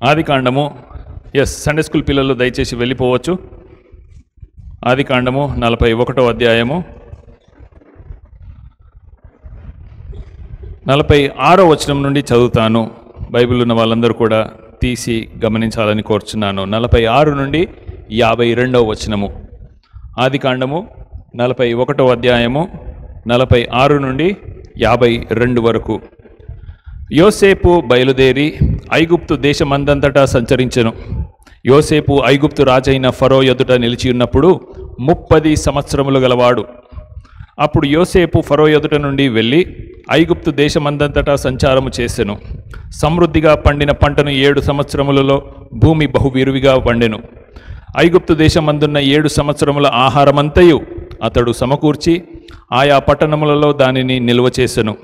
ఆదికాండము, Sunday school పిల్లలు దయచేసి వెళ్ళిపోవచ్చు. ఆదికాండము 41వ అధ్యాయము 46వ వచనం నుండి చదువుతాను. బైబిల్ ఉన్న వాళ్ళందరూ కూడా తీసి గమనించాలని కోరుచున్నాను. 46 నుండి 52వ వచనము. ఆదికాండము 41వ అధ్యాయము 46 నుండి 52 వరకు. యోసేపు బయలుదేరి ఐగుప్తు దేశమందంతటా సంచరించెను. యోసేపు ఐగుప్తు రాజైన ఫరో ఎదుట నిలిచి ఉన్నప్పుడు 30 సంవత్సరములు గలవాడు. అప్పుడు యోసేపు ఫరో ఎదుట నుండి వెళ్ళి ఐగుప్తు దేశమందంతటా సంచారము చేసెను. సమృద్ధిగా పండిన పంటను 7 సంవత్సరములలో భూమి బహువిరివిగా పండెను. ఐగుప్తు దేశమందున్న 7 సంవత్సరముల ఆహారమంతయు అతడు సమకూర్చి ఆయా పట్టణములలో దానిని నిల్వ చేసెను.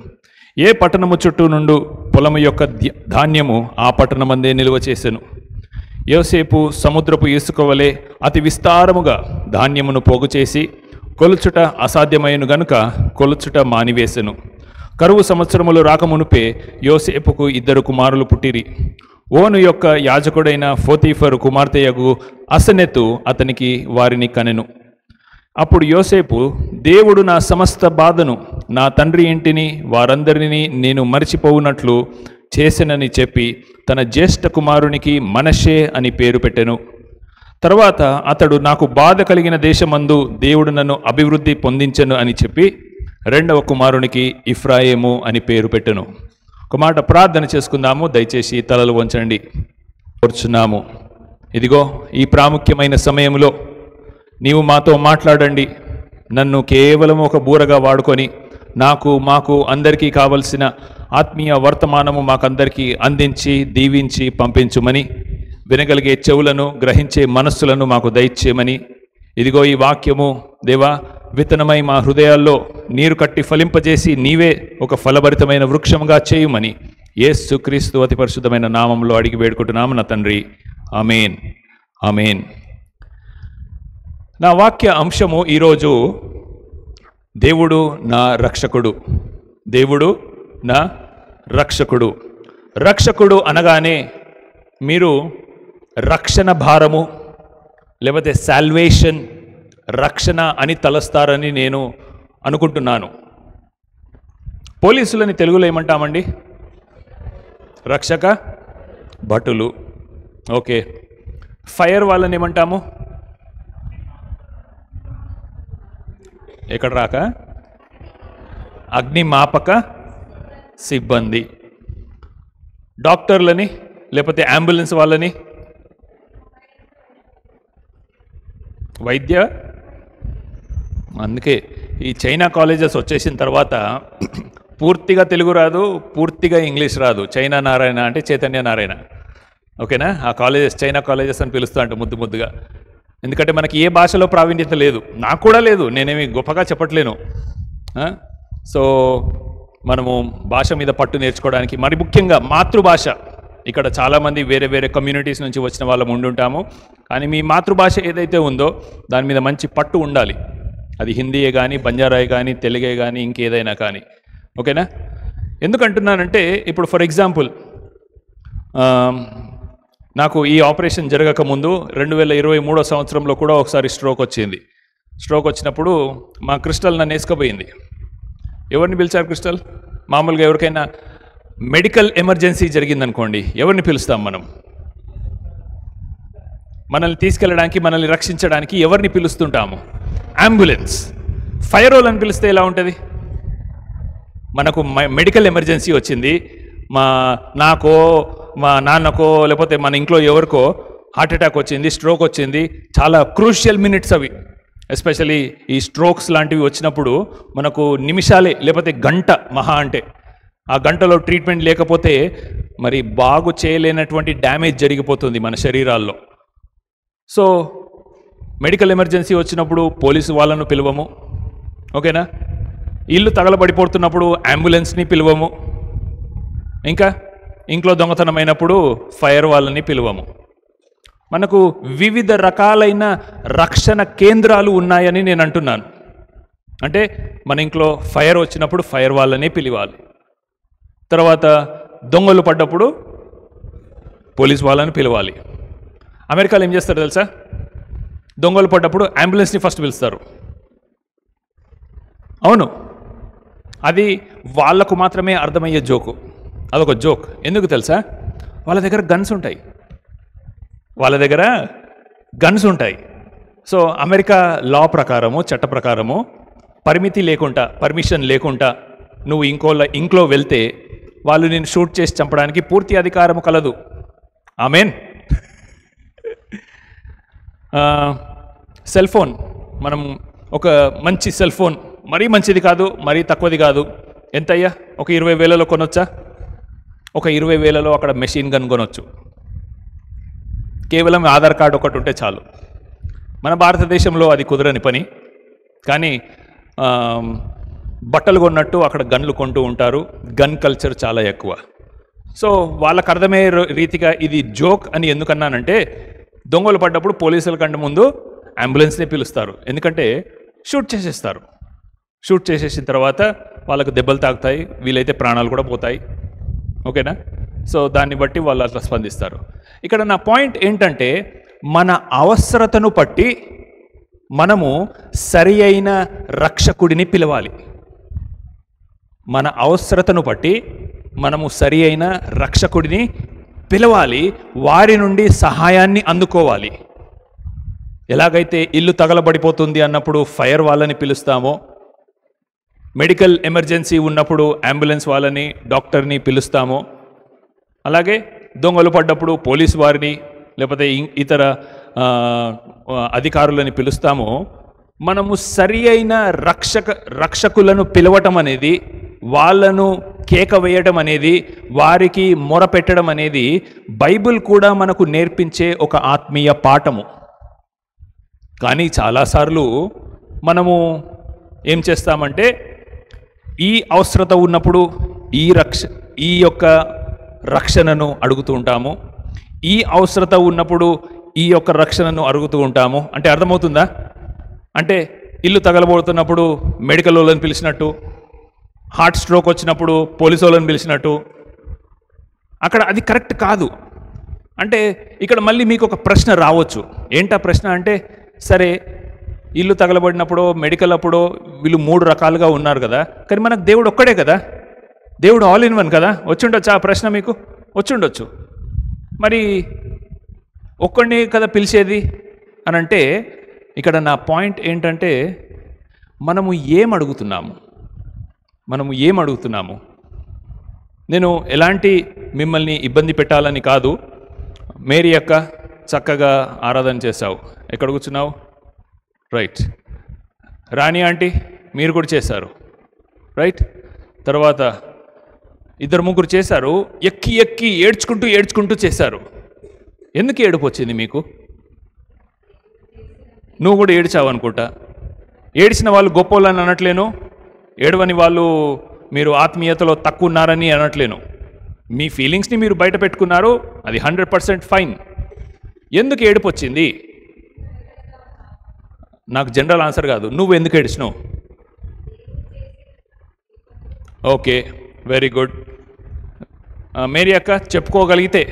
ఏ పట్టణము చుట్టూ నుండు పొలము యొక్క ధాన్యము ఆ పట్టణమందే నిల్వ చేసెను. యోసేపు సముద్రపు ఇసుక వలె అతి విస్తారముగా ధాన్యమును పోగు చేసి కొలుచుట అసాధ్యమైన గనుక కొలుచుట మానివేసెను. కరువు సంవత్సరములు రాకమునుపే యోసేపుకు 2 కుమారులు పుట్టిరి. ఓను యొక్క యాజకుడైన పోతీఫరు కుమార్తెయగు అసనెతు అతనికి వారిని కనెను. అప్పుడు యోసేపు, దేవుడు నా సమస్త బాధను, నా తండ్రి ఇంటిని, వారందరినీ నేను మరిచిపోవునట్లు చేసెనని చెప్పి తన జ్యేష్ఠ కుమారునికి మనష్షే అని పేరు పెట్టెను. తర్వాత అతడు, నాకు బాధ కలిగిన దేశమందు దేవుడు నన్ను అభివృద్ధి పొందించెను అని చెప్పి 2వ కుమారునికి ఇఫ్రాయిము అని పేరు పెట్టెను. ఒక మాట ప్రార్థన చేసుకుందాము. దయచేసి తలలు వంచండి. కోరుచున్నాము, ఇదిగో ఈ ప్రాముఖ్యమైన సమయంలో నీవు మాతో మాట్లాడండి. నన్ను కేవలం ఒక బూరగా వాడుకొని మాకు అందరికీ కావలసిన ఆత్మీయ వర్తమానము మాకందరికీ అందించి దీవించి పంపించుమని, వినగలిగే చెవులను, గ్రహించే మనస్సులను మాకు దయచేయమని, ఇదిగో ఈ వాక్యము దేవా విత్తనమై మా హృదయాల్లో నీరు కట్టి ఫలింపజేసి నీవే ఒక ఫలభరితమైన వృక్షముగా చేయుమని యేసుక్రీస్తు అతి పరిశుద్ధమైన నామంలో అడిగి వేడుకుంటున్నాము నా తండ్రి. ఆమేన్, ఆమేన్. నా వాక్య అంశము ఈరోజు దేవుడు నా రక్షకుడు. దేవుడు నా రక్షకుడు. రక్షకుడు అనగానే మీరు రక్షణ భారము లేకపోతే సాల్వేషన్, రక్షణ అని తలస్తారని నేను అనుకుంటున్నాను. పోలీసులని తెలుగులో ఏమంటామండి? రక్షక భటులు. ఓకే. ఫైర్ వాళ్ళని ఏమంటాము? ఎక్కడ రాక అగ్నిమాపక సిబ్బంది. డాక్టర్లని లేకపోతే అంబులెన్స్ వాళ్ళని వైద్య. అందుకే ఈ చైనా కాలేజెస్ వచ్చేసిన తర్వాత పూర్తిగా తెలుగు రాదు, పూర్తిగా ఇంగ్లీష్ రాదు. చైనా నారాయణ అంటే చైతన్య నారాయణ. ఓకేనా? ఆ కాలేజెస్ చైనా కాలేజెస్ అని పిలుస్తూ అంటే ముద్దుగా. ఎందుకంటే మనకి ఏ భాషలో ప్రావీణ్యత లేదు, నాకు కూడా లేదు, నేనేమి గొప్పగా చెప్పట్లేను. సో మనము భాష మీద పట్టు నేర్చుకోవడానికి, మరి ముఖ్యంగా మాతృభాష. ఇక్కడ చాలామంది వేరే వేరే కమ్యూనిటీస్ నుంచి వచ్చిన వాళ్ళం ఉండుంటాము, కానీ మీ మాతృభాష ఏదైతే ఉందో దాని మీద మంచి పట్టు ఉండాలి. అది హిందీయే కానీ, బంజారాయే కానీ, తెలుగే కానీ, ఇంకేదైనా కానీ. ఓకేనా? ఎందుకంటున్నానంటే ఇప్పుడు ఫర్ ఎగ్జాంపుల్ నాకు ఈ ఆపరేషన్ జరగకముందు 2023 సంవత్సరంలో కూడా ఒకసారి స్ట్రోక్ వచ్చింది. స్ట్రోక్ వచ్చినప్పుడు మా క్రిస్టల్ నన్ను వేసుకుపోయింది. ఎవరిని పిలిచారు క్రిస్టల్? మామూలుగా ఎవరికైనా మెడికల్ ఎమర్జెన్సీ జరిగిందనుకోండి, ఎవరిని పిలుస్తాం మనం? మనల్ని తీసుకెళ్ళడానికి, మనల్ని రక్షించడానికి ఎవరిని పిలుస్తుంటాము? అంబులెన్స్. ఫైర్ వాళ్ళని పిలిస్తే ఎలా ఉంటుంది? మనకు మెడికల్ ఎమర్జెన్సీ వచ్చింది, నాకో మా నాన్నకో లేకపోతే మన ఇంట్లో ఎవరికో హార్ట్ అటాక్ వచ్చింది, స్ట్రోక్ వచ్చింది. చాలా క్రూషియల్ మినిట్స్ అవి. ఎస్పెషలీ ఈ స్ట్రోక్స్ లాంటివి వచ్చినప్పుడు మనకు నిమిషాలే లేకపోతే గంట మహా అంటే. ఆ గంటలో ట్రీట్మెంట్ లేకపోతే మరి బాగు చేయలేనటువంటి డ్యామేజ్ జరిగిపోతుంది మన శరీరాల్లో. సో మెడికల్ ఎమర్జెన్సీ వచ్చినప్పుడు పోలీసు వాళ్ళను పిలవము. ఓకేనా? ఇల్లు తగలబడిపోతున్నప్పుడు అంబులెన్స్ని పిలవము. ఇంకా ఇంట్లో దొంగతనమైనప్పుడు ఫైర్ వాళ్ళని పిలవము. మనకు వివిధ రకాలైన రక్షణ కేంద్రాలు ఉన్నాయని నేను అంటున్నాను. అంటే మన ఇంట్లో ఫైర్ వచ్చినప్పుడు ఫైర్ వాళ్ళని పిలవాలి. తర్వాత దొంగలు పడ్డప్పుడు పోలీస్ వాళ్ళని పిలవాలి. అమెరికాలో ఏం చేస్తారు తెలుసా? దొంగలు పడ్డప్పుడు అంబులెన్స్ని ఫస్ట్ పిలుస్తారు. అవును, అది వాళ్లకు మాత్రమే అర్థమయ్యే జోకు. అదొక జోక్. ఎందుకు తెలుసా? వాళ్ళ దగ్గర గన్స్ ఉంటాయి. సో అమెరికా లా ప్రకారము, చట్ట ప్రకారము పర్మిషన్ లేకుండా నువ్వు ఇంట్లో వెళ్తే వాళ్ళు నేను షూట్ చేసి చంపడానికి పూర్తి అధికారం కలదు. ఆమెన్. సెల్ ఫోన్, మనం ఒక మంచి సెల్ ఫోన్, మరీ మంచిది కాదు, మరీ తక్కువది కాదు, ఎంతయ్యా? ఒక 20,000లో కొనొచ్చా? ఒక 20,000లో అక్కడ మెషిన్ గన్ కొనొచ్చు. కేవలం ఆధార్ కార్డు ఒకటి ఉంటే చాలు. మన భారతదేశంలో అది కుదరని పని. కానీ బట్టలు కొన్నట్టు అక్కడ గన్లు కొంటూ ఉంటారు. గన్ కల్చర్ చాలా ఎక్కువ. సో వాళ్ళకు అర్థమయ్యే రీతిగా ఇది జోక్ అని ఎందుకన్నానంటే, దొంగలు పడ్డప్పుడు పోలీసుల కంటే ముందు అంబులెన్స్ని పిలుస్తారు. ఎందుకంటే షూట్ చేసేసిన తర్వాత వాళ్ళకు దెబ్బలు తాకుతాయి, వీలైతే ప్రాణాలు కూడా పోతాయి. ఓకేనా? సో దాన్ని బట్టి వాళ్ళు అట్లా స్పందిస్తారు. ఇక్కడ నా పాయింట్ ఏంటంటే, మన అవసరతను బట్టి మనము సరి అయిన రక్షకుడిని పిలవాలి. మన అవసరతను బట్టి మనము సరి అయిన రక్షకుడిని పిలవాలి, వారి నుండి సహాయాన్ని అందుకోవాలి. ఎలాగైతే ఇల్లు తగలబడిపోతుంది అన్నప్పుడు ఫైర్ వాళ్ళని పిలుస్తామో, మెడికల్ ఎమర్జెన్సీ ఉన్నప్పుడు అంబులెన్స్ వాళ్ళని, డాక్టర్ని పిలుస్తామో, అలాగే దొంగలు పడ్డప్పుడు పోలీసు వారిని లేకపోతే ఇతర అధికారులని పిలుస్తామో, మనము సరి అయిన రక్షకులను పిలవటం అనేది, వాళ్ళను కేక వేయటం అనేది, వారికి మొరపెట్టడం అనేది బైబిల్ కూడా మనకు నేర్పించే ఒక ఆత్మీయ పాఠము. కానీ చాలాసార్లు మనము ఏం చేస్తామంటే, ఈ అవసరత ఉన్నప్పుడు ఈ యొక్క రక్షణను అడుగుతూ ఉంటాము, ఈ అవసరత ఉన్నప్పుడు ఈ యొక్క రక్షణను అడుగుతూ ఉంటాము. అంటే అర్థమవుతుందా? అంటే ఇల్లు తగలబోతున్నప్పుడు మెడికల్ వాళ్ళని పిలిచినట్టు, హార్ట్ స్ట్రోక్ వచ్చినప్పుడు పోలీసు వాళ్ళని పిలిచినట్టు, అక్కడ అది కరెక్ట్ కాదు. అంటే ఇక్కడ మళ్ళీ మీకు ఒక ప్రశ్న రావచ్చు. ఏంటా ప్రశ్న అంటే, సరే ఇల్లు తగలబడినప్పుడు మెడికల్ అప్పుడు వీళ్ళు 3 రకాలుగా ఉన్నారు కదా, కానీ మనకు దేవుడు ఒక్కడే కదా, దేవుడు ఆల్ ఇన్ వన్ కదా. వచ్చుండొచ్చు ఆ ప్రశ్న, మీకు వచ్చుండొచ్చు. మరి ఒక్కడిని కదా పిలిచేది అని అంటే, ఇక్కడ నా పాయింట్ ఏంటంటే, మనము ఏం అడుగుతున్నాము? నేను ఎలాంటి మిమ్మల్ని ఇబ్బంది పెట్టాలని కాదు. మేరీ అక్క చక్కగా ఆరాధన చేశావు. ఎక్కడ కూర్చున్నావు? రైట్. రాణి ఆంటీ మీరు కూడా చేశారు. రైట్. తర్వాత 2-3 చేశారు. ఎక్కి ఏడ్చుకుంటూ చేశారు. ఎందుకు ఏడుపు వచ్చింది మీకు? నువ్వు కూడా ఏడ్చావు అనుకుంటా. ఏడ్చిన వాళ్ళు గొప్పోళ్ళని అనట్లేను, ఏడవని వాళ్ళు మీరు ఆత్మీయతలో తక్కువ ఉన్నారని అనట్లేను. మీ ఫీలింగ్స్ని మీరు బయట పెట్టుకున్నారు, అది 100% ఫైన్. ఎందుకు ఏడుపు వచ్చింది? నాకు జనరల్ ఆన్సర్ కాదు, నువ్వు ఎందుకు ఏడిచినావు? Okay, very good. మేరీ అక్క చెప్పుకోగలిగితే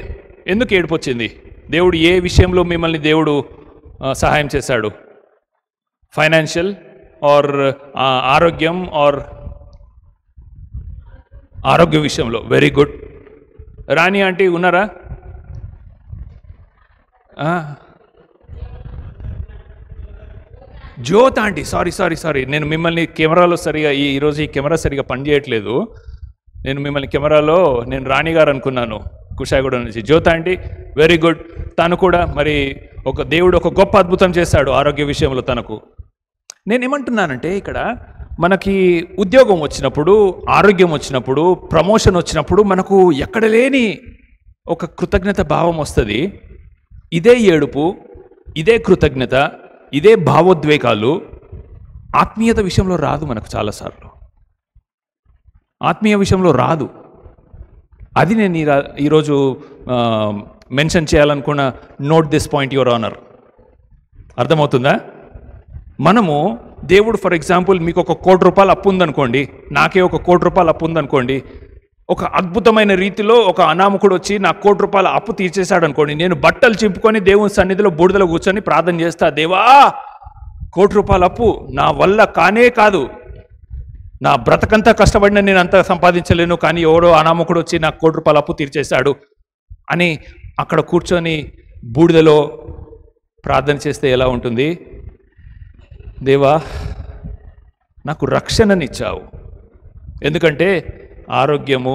ఎందుకు ఏడుపు వచ్చింది? దేవుడు ఏ విషయంలో మిమ్మల్ని దేవుడు సహాయం చేశాడు? ఫైనాన్షియల్ ఆర్ ఆరోగ్యం ఆర్ ఆరోగ్య విషయంలో? Very good. రాణి ఆంటీ ఉన్నారా? జ్యోత్ ఆంటీ, సారీ, నేను మిమ్మల్ని కెమెరాలో సరిగా ఈరోజు ఈ కెమెరా సరిగా పనిచేయట్లేదు. నేను మిమ్మల్ని కెమెరాలో నేను రాణి గారు అనుకున్నాను, కుషాయిగూడ నుంచి. జ్యోత్ ఆంటీ వెరీ గుడ్. తను కూడా మరి దేవుడు ఒక గొప్ప అద్భుతం చేశాడు ఆరోగ్య విషయంలో తనకు. నేనేమంటున్నానంటే, ఇక్కడ మనకి ఉద్యోగం వచ్చినప్పుడు, ఆరోగ్యం వచ్చినప్పుడు, ప్రమోషన్ వచ్చినప్పుడు మనకు ఎక్కడ లేని ఒక కృతజ్ఞత భావం వస్తుంది. ఇదే ఏడుపు, ఇదే కృతజ్ఞత, ఇదే భావోద్వేగాలు ఆత్మీయత విషయంలో రాదు. మనకు చాలాసార్లు ఆత్మీయ విషయంలో రాదు. అది నేను ఈరోజు మెన్షన్ చేయాలనుకున్న. Note this point your honour. అర్థమవుతుందా? మనము దేవుడు ఫర్ ఎగ్జాంపుల్ మీకు 1 కోటి రూపాయలు అప్పు ఉందనుకోండి, నాకే 1 కోటి రూపాయలు అప్పు ఉందనుకోండి, ఒక అద్భుతమైన రీతిలో ఒక అనామకుడు వచ్చి నా ₹1,00,00,000 అప్పు తీర్చేశాడు అనుకోండి, నేను బట్టలు చింపుకొని దేవుని సన్నిధిలో బూడిదలో కూర్చొని ప్రార్థన చేస్తా, దేవా ₹1,00,00,000 అప్పు నా వల్ల కానే కాదు, నా బ్రతకంతా కష్టపడిన నేను అంతా సంపాదించలేను, కానీ ఎవడో అనామకుడు వచ్చి నాకు ₹1,00,00,000 అప్పు తీర్చేశాడు అని అక్కడ కూర్చొని బూడిదలో ప్రార్థన చేస్తే ఎలా ఉంటుంది? దేవా నాకు రక్షణనిచ్చావు, ఎందుకంటే ఆరోగ్యము,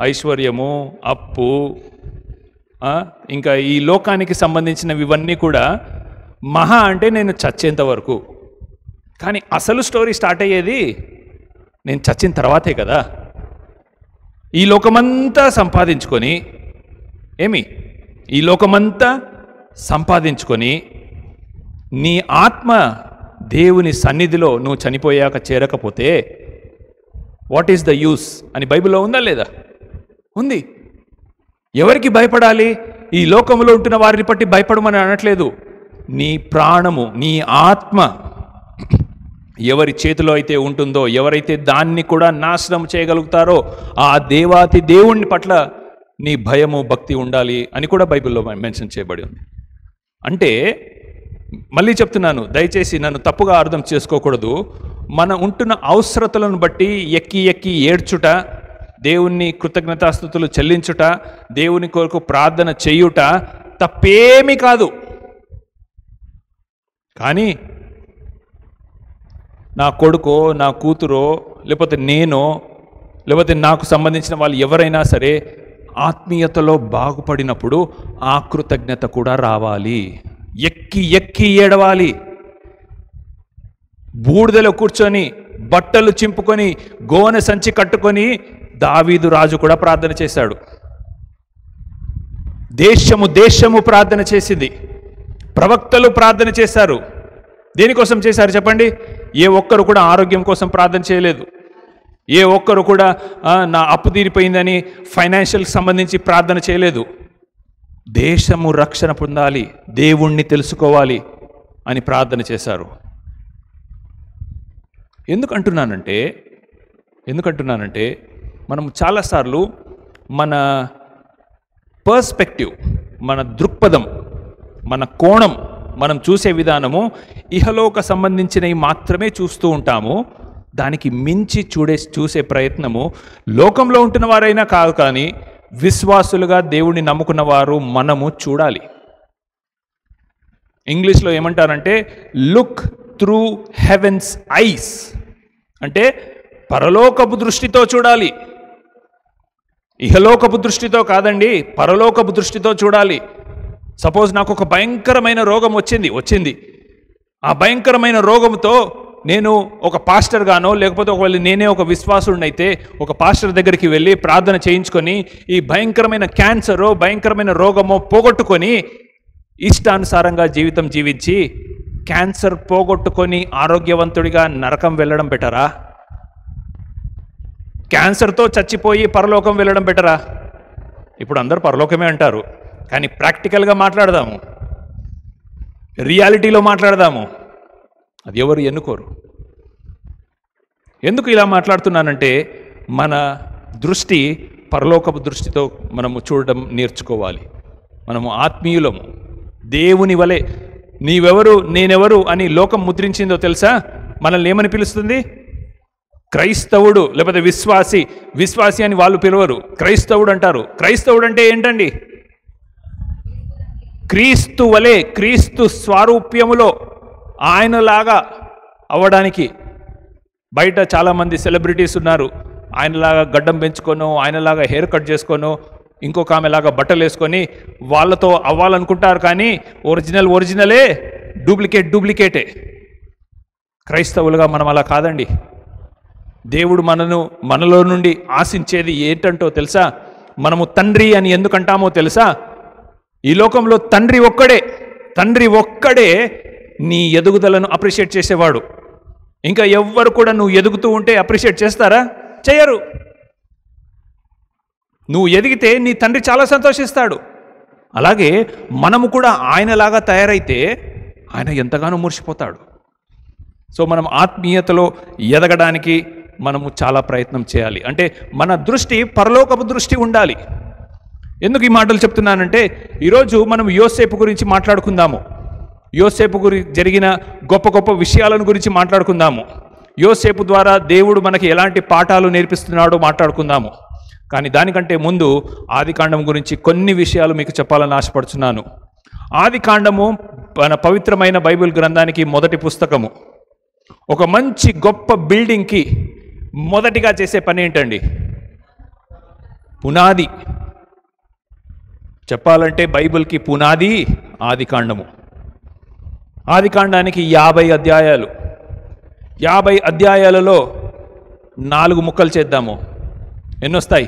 ఐశ్వర్యము, అప్పు, ఇంకా ఈ లోకానికి సంబంధించినవి ఇవన్నీ కూడా మహా అంటే నేను చచ్చేంత వరకు. కానీ అసలు స్టోరీ స్టార్ట్ అయ్యేది నేను చచ్చిన తర్వాతే కదా. ఈ లోకమంతా సంపాదించుకొని ఈ లోకమంతా సంపాదించుకొని నీ ఆత్మ దేవుని సన్నిధిలో నువ్వు చనిపోయాక చేరకపోతే వాట్ ఈస్ ద యూస్ అని బైబిల్లో ఉందా లేదా? ఉంది. ఎవరికి భయపడాలి? ఈ లోకంలో ఉంటున్న వారిని బట్టి భయపడమని అనట్లేదు. నీ ప్రాణము, నీ ఆత్మ ఎవరి చేతిలో అయితే ఉంటుందో, ఎవరైతే దాన్ని కూడా నాశనం చేయగలుగుతారో ఆ దేవాతి దేవుని పట్ల నీ భయము, భక్తి ఉండాలి అని కూడా బైబిల్లో మెన్షన్ చేయబడి ఉంది. అంటే మళ్ళీ చెప్తున్నాను, దయచేసి నన్ను తప్పుగా అర్థం చేసుకోకూడదు. మన ఉంటున్న అవసరతలను బట్టి ఎక్కి ఎక్కి ఏడ్చుట, దేవుణ్ణి కృతజ్ఞతాస్తుతులు చెల్లించుట, దేవుని కొరకు ప్రార్థన చేయుట తప్పేమీ కాదు. కానీ నా కొడుకో, నా కూతురో, లేకపోతే నేనో, లేకపోతే నాకు సంబంధించిన వాళ్ళు ఎవరైనా సరే ఆత్మీయతలో బాగుపడినప్పుడు ఆ కృతజ్ఞత కూడా రావాలి. ఎక్కి ఎక్కి ఏడవాలి. బూడిదలో కూర్చొని బట్టలు చింపుకొని గోనె సంచి కట్టుకొని దావీదు రాజు కూడా ప్రార్థన చేశాడు. దేశము ప్రార్థన చేసింది. ప్రవక్తలు ప్రార్థన చేశారు. దేనికోసం చేశారు చెప్పండి? ఏ ఒక్కరు కూడా ఆరోగ్యం కోసం ప్రార్థన చేయలేదు. ఏ ఒక్కరు కూడా నా అప్పు తీరిపోయిందని ఫైనాన్షియల్కి సంబంధించి ప్రార్థన చేయలేదు. దేశము రక్షణ పొందాలి, దేవుణ్ణి తెలుసుకోవాలి అని ప్రార్థన చేశారు. ఎందుకంటున్నానంటే మనం చాలాసార్లు మన పర్స్పెక్టివ్, మన దృక్పథం, మన కోణం, మనం చూసే విధానము ఇహలోక సంబంధించినవి మాత్రమే చూస్తూ ఉంటాము. దానికి మించి చూసే ప్రయత్నము లోకంలో ఉంటున్న వారైనా కాదు, కానీ విశ్వాసులుగా దేవుణ్ణి నమ్ముకున్న వారు మనము చూడాలి. ఇంగ్లీష్లో ఏమంటారంటే లుక్ త్రూ హెవెన్స్ ఐస్, అంటే పరలోకపు దృష్టితో చూడాలి. ఇహలోకపు దృష్టితో కాదండి, పరలోకపు దృష్టితో చూడాలి. సపోజ్ నాకు ఒక భయంకరమైన రోగం వచ్చింది. ఆ భయంకరమైన రోగంతో నేను ఒక పాస్టర్ గానో, లేకపోతే ఒకవేళ నేనే ఒక విశ్వాసుడినైతే ఒక పాస్టర్ దగ్గరికి వెళ్ళి ప్రార్థన చేయించుకొని ఈ భయంకరమైన క్యాన్సరో, భయంకరమైన రోగమో పోగొట్టుకొని ఇష్టానుసారంగా జీవితం జీవించి క్యాన్సర్ పోగొట్టుకొని ఆరోగ్యవంతుడిగా నరకం వెళ్ళడం బెటరా? క్యాన్సర్తో చచ్చిపోయి పరలోకం వెళ్ళడం బెటరా? ఇప్పుడు అందరూ పరలోకమే అంటారు, కానీ ప్రాక్టికల్గా మాట్లాడదాము, రియాలిటీలో మాట్లాడదాము. అది ఎవరు ఎన్నుకోరు. ఎందుకు ఇలా మాట్లాడుతున్నానంటే మన దృష్టి పరలోకపు దృష్టితో మనము చూడడం నేర్చుకోవాలి. మనము ఆత్మీయులము. దేవుని వలె నీవెవరు నేనెవరు అని లోకం ముద్రించిందో తెలుసా? మనల్ని ఏమని పిలుస్తుంది? క్రైస్తవుడు, లేకపోతే విశ్వాసి అని వాళ్ళు పిలవరు, క్రైస్తవుడు అంటారు. క్రైస్తవుడు అంటే ఏంటండి? క్రీస్తు వలె, క్రీస్తు స్వారూప్యములో ఆయనలాగా అవ్వడానికి. బయట చాలామంది సెలబ్రిటీస్ ఉన్నారు, ఆయనలాగా గడ్డం పెంచుకోను, ఆయనలాగా హెయిర్ కట్ చేసుకోను, ఇంకొక ఆమెలాగా బట్టలు వేసుకొని వాళ్ళతో అవ్వాలనుకుంటారు. కానీ ఒరిజినలే, డూప్లికేటే. క్రైస్తవులుగా మనం అలా కాదండి. దేవుడు మనలో నుండి ఆశించేది ఏంటంటో తెలుసా? మనము తండ్రి అని ఎందుకంటామో తెలుసా? ఈ లోకంలో తండ్రి ఒక్కడే నీ ఎదుగుదలను అప్రిషియేట్ చేసేవాడు. ఇంకా ఎవ్వరు కూడా నువ్వు ఎదుగుతూ ఉంటే అప్రిషియేట్ చేస్తారా? చేయరు. నువ్వు ఎదిగితే నీ తండ్రి చాలా సంతోషిస్తాడు. అలాగే మనము కూడా ఆయనలాగా తయారైతే ఆయన ఎంతగానో మురిసిపోతాడు. సో మనం ఆత్మీయతలో ఎదగడానికి మనము చాలా ప్రయత్నం చేయాలి. అంటే మన దృష్టి పరలోకపు దృష్టి ఉండాలి. ఎందుకు ఈ మాటలు చెప్తున్నానంటే ఈరోజు మనం యోసేపు గురించి మాట్లాడుకుందాము. యోసేపు జరిగిన గొప్ప గొప్ప విషయాలను గురించి మాట్లాడుకుందాము. యోసేపు ద్వారా దేవుడు మనకి ఎలాంటి పాఠాలు నేర్పిస్తున్నాడో మాట్లాడుకుందాము. కానీ దానికంటే ముందు ఆదికాండం గురించి కొన్ని విషయాలు మీకు చెప్పాలని ఆశపడుతున్నాను. ఆదికాండము మన పవిత్రమైన బైబిల్ గ్రంథానికి మొదటి పుస్తకము. ఒక మంచి గొప్ప బిల్డింగ్కి మొదటిగా చేసే పని ఏంటండి? పునాది. చెప్పాలంటే బైబిల్కి పునాది ఆదికాండము. ఆదికాండానికి 50 అధ్యాయాలు. 50 అధ్యాయాలలో 4 ముక్కలు చేద్దాము. ఎన్నొస్తాయి?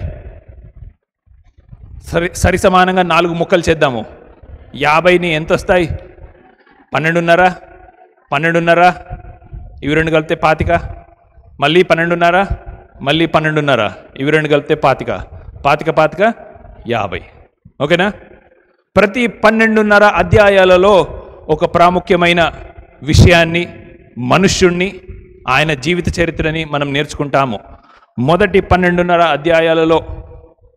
సరి సమానంగా 4 ముక్కలు చేద్దాము. 50ని ఎంత వస్తాయి? 12.5. 12.5 ఇవి 2 కలిపితే 25. మళ్ళీ 12.5, మళ్ళీ 12.5 ఇవి 2 కలిపితే 25. 25 50. ఓకేనా? ప్రతి 12.5 అధ్యాయాలలో ఒక ప్రాముఖ్యమైన విషయాన్ని, మనుష్యుణ్ణి, ఆయన జీవిత చరిత్రని మనం నేర్చుకుంటాము. మొదటి 12.5 అధ్యాయాలలో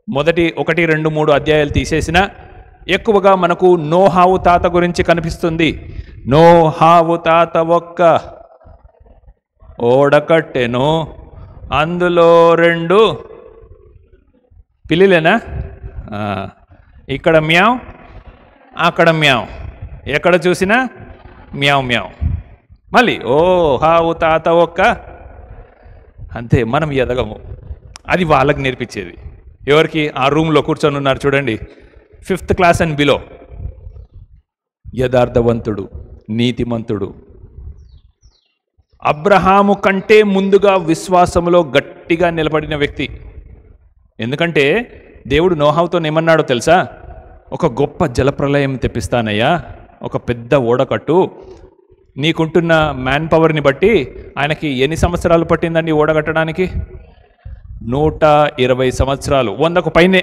మొదటి 1, 2, 3 అధ్యాయాలు తీసేసిన ఎక్కువగా మనకు నోహావు తాత గురించి కనిపిస్తుంది. నోహావు తాత ఒక్క ఓడ కట్టెను, అందులో 2 పిల్లిలేనా? ఇక్కడ మ్యావ్, అక్కడ మ్యావ్, ఎక్కడ చూసినా మ్యావ్ మ్యావ్. మళ్ళీ ఓ హావు తాత ఒక్క. అంతే, మనం ఎదగము. అది వాళ్ళకి నేర్పించేది. ఎవరికి? ఆ రూమ్లో కూర్చొని ఉన్నారు చూడండి, 5th క్లాస్ అండ్ బిలో. యథార్థవంతుడు, నీతిమంతుడు, అబ్రహాము కంటే ముందుగా విశ్వాసములో గట్టిగా నిలబడిన వ్యక్తి. ఎందుకంటే దేవుడు నోహావుతో ఏమన్నాడో తెలుసా? ఒక గొప్ప జలప్రలయం తెప్పిస్తానయ్యా, ఒక పెద్ద ఓడకట్టు. నీకుంటున్న మ్యాన్ పవర్ని బట్టి ఆయనకి ఎన్ని సంవత్సరాలు పట్టిందండి ఓడగట్టడానికి? 120 సంవత్సరాలు, 100కు పైనే.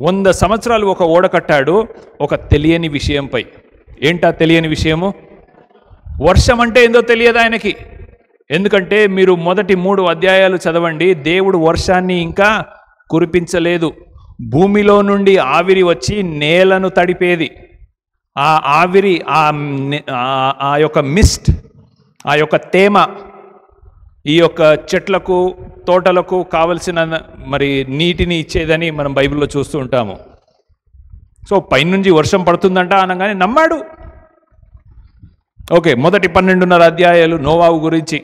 100 సంవత్సరాలు ఒక ఓడ కట్టాడు ఒక తెలియని విషయంపై. ఏంటా తెలియని విషయము? వర్షం అంటే ఏందో తెలియదు ఆయనకి. ఎందుకంటే మీరు మొదటి 3 అధ్యాయాలు చదవండి. దేవుడు వర్షాన్ని ఇంకా కురిపించలేదు. భూమిలో నుండి ఆవిరి వచ్చి నేలను తడిపేది. ఆ ఆవిరి, ఆ యొక్క మిస్ట్, ఆ యొక్క తేమ ఈ యొక్క చెట్లకు, తోటలకు కావలసిన మరి నీటిని ఇచ్చేదని మనం బైబిల్లో చూస్తూ ఉంటాము. సో పైనుంచి వర్షం పడుతుందంట అనగానే నమ్మాడు. ఓకే, మొదటి 12.5 అధ్యాయాలు నోవాహు గురించి.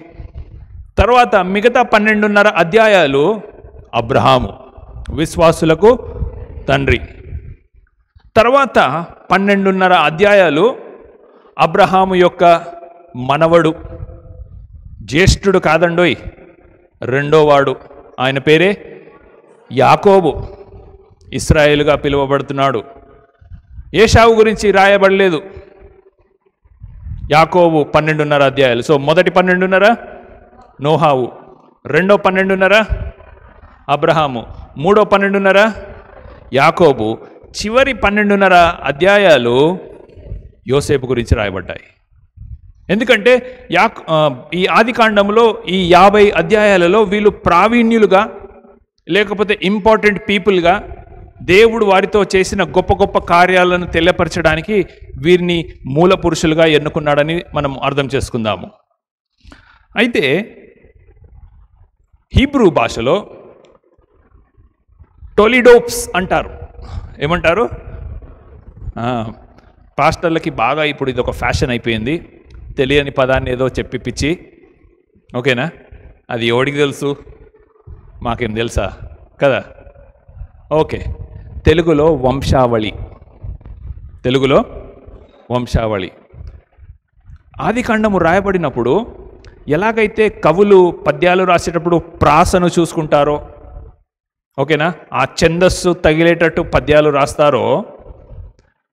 తర్వాత మిగతా 12.5 అధ్యాయాలు అబ్రహాము, విశ్వాసులకు తండ్రి. తర్వాత 12.5 అధ్యాయాలు అబ్రహాము యొక్క మనవడు, జ్యేష్ఠుడు కాదండోయ్, 2వ వాడు. ఆయన పేరే యాకోబు. ఇశ్రాయేలుగా పిలువబడుతున్నాడు. ఏశావు గురించి రాయబడలేదు. యాకోబు 12.5 అధ్యాయాలు. సో మొదటి 12.5 నోహావు, 2వ 12.5 అబ్రహాము, 3వ 12.5 యాకోబు, చివరి 12.5 అధ్యాయాలు యోసేపు గురించి రాయబడ్డాయి. ఎందుకంటే ఈ ఆదికాండంలో ఈ 50 అధ్యాయాలలో వీళ్ళు ప్రావీణ్యులుగా, లేకపోతే ఇంపార్టెంట్ పీపుల్గా, దేవుడు వారితో చేసిన గొప్ప గొప్ప కార్యాలను తెలియపరచడానికి వీరిని మూల పురుషులుగా ఎన్నుకున్నాడని మనం అర్థం చేసుకుందాము. అయితే హీబ్రూ భాషలో టోలిడోప్స్ అంటారు. ఏమంటారు? పాస్టర్లకి బాగా ఇప్పుడు ఇది ఒక ఫ్యాషన్ అయిపోయింది. తెలియని పదాన్ని ఏదో చెప్పిపిచ్చి, ఓకేనా? అది ఎవడికి తెలుసు? మాకేం తెలుసా కదా? ఓకే, తెలుగులో వంశావళి. తెలుగులో వంశావళి. ఆదికాండము రాయబడినప్పుడు ఎలాగైతే కవులు పద్యాలు రాసేటప్పుడు ప్రాసను చూసుకుంటారో, ఓకేనా, ఆ ఛందస్సు తగిలేటట్టు పద్యాలు రాస్తారో,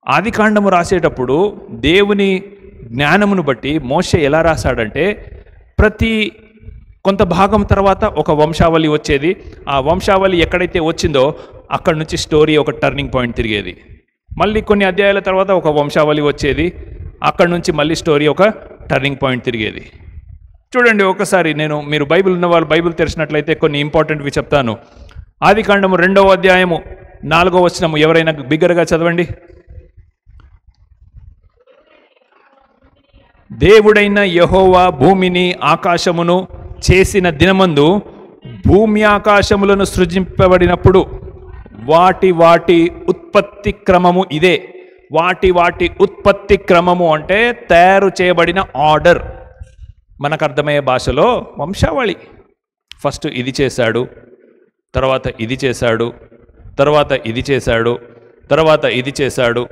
ఆదికాండము రాసేటప్పుడు దేవుని జ్ఞానమును బట్టి మోషే ఎలా రాశాడంటే ప్రతి కొంత భాగం తర్వాత ఒక వంశావళి వచ్చేది. ఆ వంశావళి ఎక్కడైతే వచ్చిందో అక్కడి నుంచి స్టోరీ ఒక టర్నింగ్ పాయింట్ తిరిగేది. మళ్ళీ కొన్ని అధ్యాయాల తర్వాత ఒక వంశావళి వచ్చేది, అక్కడి నుంచి మళ్ళీ స్టోరీ ఒక టర్నింగ్ పాయింట్ తిరిగేది. చూడండి ఒకసారి మీరు బైబిల్ ఉన్న వాళ్ళు బైబిల్ తెరిచినట్లయితే కొన్ని ఇంపార్టెంట్వి చెప్తాను. ఆదికాండము 2వ అధ్యాయము 4వ వచనము ఎవరైనా బిగ్గరగా చదవండి. దేవుడైన యెహోవా భూమిని ఆకాశమును చేసిన దినమందు భూమి ఆకాశములను సృజింపబడినప్పుడు వాటి వాటి ఉత్పత్తి క్రమము ఇదే. వాటి ఉత్పత్తి క్రమము అంటే తయారు చేయబడిన ఆర్డర్. మనకు అర్థమయ్యే భాషలో వంశావళి. ఫస్ట్ ఇది చేశాడు, తర్వాత ఇది చేశాడు, తర్వాత ఇది చేశాడు, తర్వాత ఇది చేశాడు,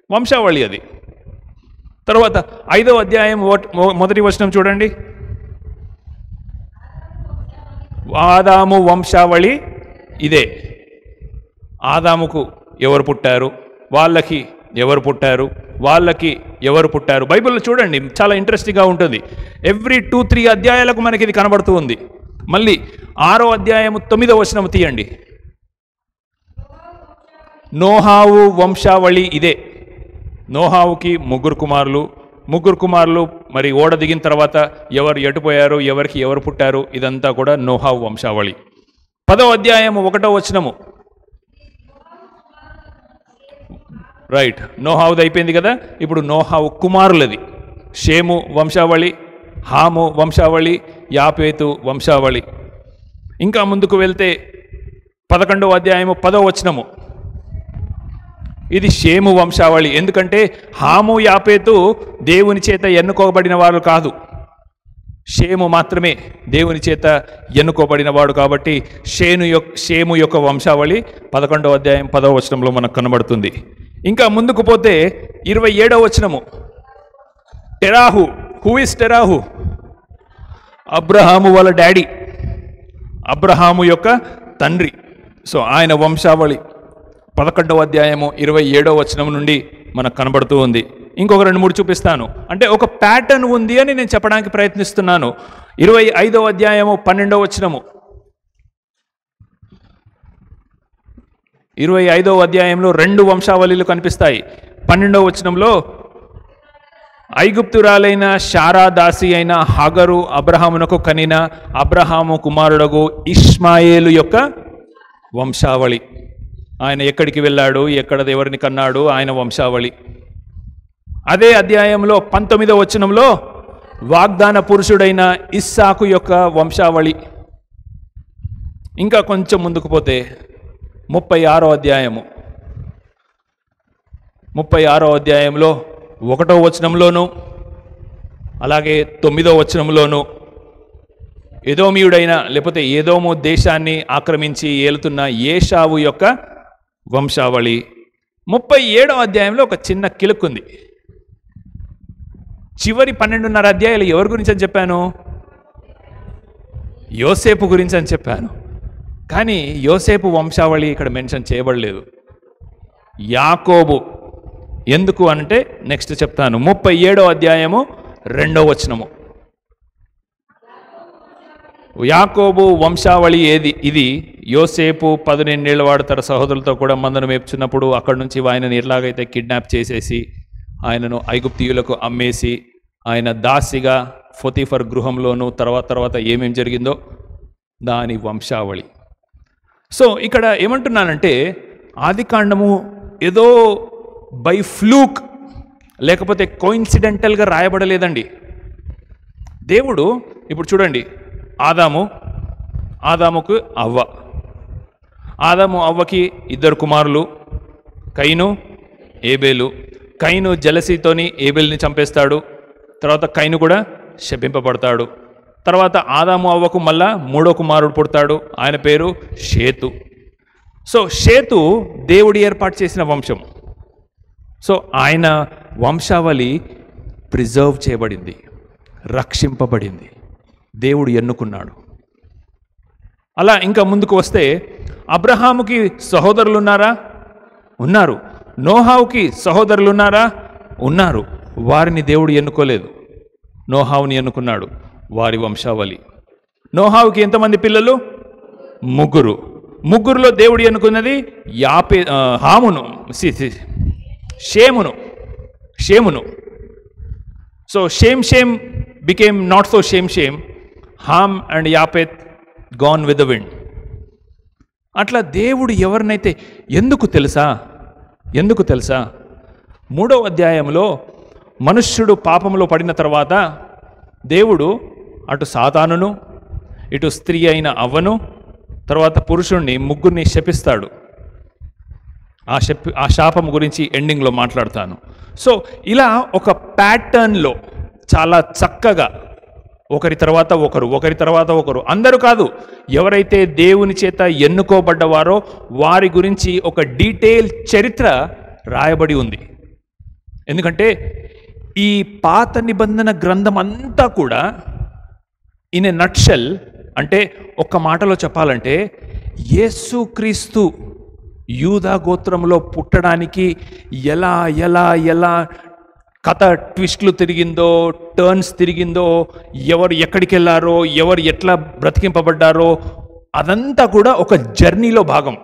వంశావళి అది. తర్వాత 5వ అధ్యాయం 1వ వచనం చూడండి. ఆదాము వంశావళి ఇదే. ఆదాముకు ఎవరు పుట్టారు, వాళ్ళకి ఎవరు పుట్టారు, వాళ్ళకి ఎవరు పుట్టారు. బైబిల్లో చూడండి చాలా ఇంట్రెస్టింగ్గా ఉంటుంది. ఎవ్రీ 2-3 అధ్యాయాలకు మనకి ఇది కనబడుతూ ఉంది. మళ్ళీ 6వ అధ్యాయము 9వ వచనం తీయండి. నోహావు వంశావళి ఇదే. నోహావుకి ముగ్గురు కుమారులు మరి ఓడ దిగిన తర్వాత ఎవరు ఎటుపోయారు, ఎవరికి ఎవరు పుట్టారు, ఇదంతా కూడా నోహావు వంశావళి. 10వ అధ్యాయము 1వ వచనము. రైట్, నోహావుది అయిపోయింది కదా. ఇప్పుడు నోహావు కుమారులది. షేము వంశావళి, హాము వంశావళి, యాపేతు వంశావళి. ఇంకా ముందుకు వెళ్తే 11వ అధ్యాయము 10వ వచనము. ఇది షేము వంశావళి. ఎందుకంటే హాము యాపేతు దేవుని చేత ఎన్నుకోబడిన వారు కాదు, షేము మాత్రమే దేవుని చేత ఎన్నుకోబడిన వాడు. కాబట్టి షేము యొక్క వంశావళి 11వ అధ్యాయం 10వ వచనంలో మనకు కనబడుతుంది. ఇంకా ముందుకు పోతే 27వ వచనము. టెరాహు. హూ ఇస్ టెరాహు? అబ్రహాము వాళ్ళ డాడీ, అబ్రహాము యొక్క తండ్రి. సో ఆయన వంశావళి 11వ అధ్యాయము 27వ వచనం నుండి మనకు కనబడుతూ ఉంది. ఇంకొక 2-3 చూపిస్తాను. అంటే ఒక ప్యాటర్న్ ఉంది అని నేను చెప్పడానికి ప్రయత్నిస్తున్నాను. 25వ అధ్యాయము 12వ వచనము. 25వ అధ్యాయంలో 2 వంశావళిలు కనిపిస్తాయి. 12వ వచనంలో ఐగుప్తురాలైన శారా దాసి అయిన హాగరు అబ్రహామునకు కనిన అబ్రహాము కుమారుడగు ఇష్మాయేలు యొక్క వంశావళి. ఆయన ఎక్కడికి వెళ్ళాడు, ఎక్కడ ఎవరిని కన్నాడు, ఆయన వంశావళి. అదే అధ్యాయంలో 19వ వచనంలో వాగ్దాన పురుషుడైన ఇస్సాకు యొక్క వంశావళి. ఇంకా కొంచెం ముందుకు పోతే 36వ అధ్యాయము. 36వ అధ్యాయంలో 1వ వచనంలోను అలాగే 9వ వచనంలోను ఎదోమీయుడైన లేకపోతే ఏదోము దేశాన్ని ఆక్రమించి ఏలుతున్న ఏషావు యొక్క వంశావళి. 37వ అధ్యాయంలో ఒక చిన్న కిలుక్కుంది. చివరి 12.5 అధ్యాయాలు ఎవరి గురించి అని చెప్పాను? యోసేపు గురించి అని చెప్పాను. కానీ యోసేపు వంశావళి ఇక్కడ మెన్షన్ చేయబడలేదు. యాకోబు. ఎందుకు అంటే నెక్స్ట్ చెప్తాను. 37వ అధ్యాయము 2వ వచనము. యాకోబు వంశావళి ఏది? ఇది యోసేపు 18 ఏళ్ల వాడు తన సహోదరులతో కూడా మందను మేపుచున్నప్పుడు అక్కడి నుంచి ఆయనను ఎలాగైతే కిడ్నాప్ చేసేసి ఆయనను ఐగుప్తీయులకు అమ్మేసి ఆయన దాసిగా ఫొతీఫర్ గృహంలోనూ తర్వాత ఏమేం జరిగిందో దాని వంశావళి. సో ఇక్కడ ఏమంటున్నానంటే ఆదికాండము ఏదో బై ఫ్లూక్ లేకపోతే కోయిన్సిడెంటల్గా రాయబడలేదండి. దేవుడు ఇప్పుడు చూడండి, ఆదాముకు అవ్వ. ఆదాము అవ్వకి 2 కుమారులు, కయీను, ఏబేలు. కయీను జలసీతోని ఏబేల్ని చంపేస్తాడు. తర్వాత కయీను కూడా శపింపబడతాడు. తర్వాత ఆదాము అవ్వకు మళ్ళా 3వ కుమారుడు పుడతాడు. ఆయన పేరు షేతు. సో షేతు దేవుడు ఏర్పాటు చేసిన వంశం. సో ఆయన వంశావళి ప్రిజర్వ్ చేయబడింది, రక్షింపబడింది, దేవుడు ఎన్నుకున్నాడు. అలా ఇంకా ముందుకు వస్తే అబ్రహాముకి సహోదరులు ఉన్నారా? ఉన్నారు. నోహావుకి సహోదరులు ఉన్నారా? ఉన్నారు. వారిని దేవుడు ఎన్నుకోలేదు, నోహావుని ఎన్నుకున్నాడు. వారి వంశావళి. నోహావుకి ఎంతమంది పిల్లలు? 3. ముగ్గురులో దేవుడు ఎన్నుకున్నది షేమును. So Shem became not so shame. Ham and Japheth gone with the wind. అట్లా దేవుడు ఎవరినైతే ఎందుకు తెలుసా 3వ అధ్యాయంలో మనుష్యుడు పాపంలో పడిన తర్వాత దేవుడు అటు సాతానును ఇటు స్త్రీ అయిన అవ్వను తర్వాత పురుషుణ్ణి ముగ్గురిని శపిస్తాడు. ఆ శాపం గురించి ఎండింగ్లో మాట్లాడతాను. సో ఇలా ఒక ప్యాటర్న్లో చాలా చక్కగా ఒకరి తర్వాత ఒకరు అందరూ కాదు, ఎవరైతే దేవుని చేత ఎన్నుకోబడ్డవారో వారి గురించి ఒక డీటెయిల్ చరిత్ర రాయబడి ఉంది. ఎందుకంటే ఈ పాత నిబంధన గ్రంథం అంతా కూడా ఇన్ ఎ నట్షెల్, అంటే ఒక్క మాటలో చెప్పాలంటే యేసుక్రీస్తు యూదా గోత్రంలో పుట్టడానికి ఎలా కథ ట్విస్ట్లు తిరిగిందో, టర్న్స్ తిరిగిందో, ఎవరు ఎక్కడికి వెళ్ళారో, ఎవరు ఎట్లా బ్రతికింపబడ్డారో, అదంతా కూడా ఒక జర్నీలో భాగం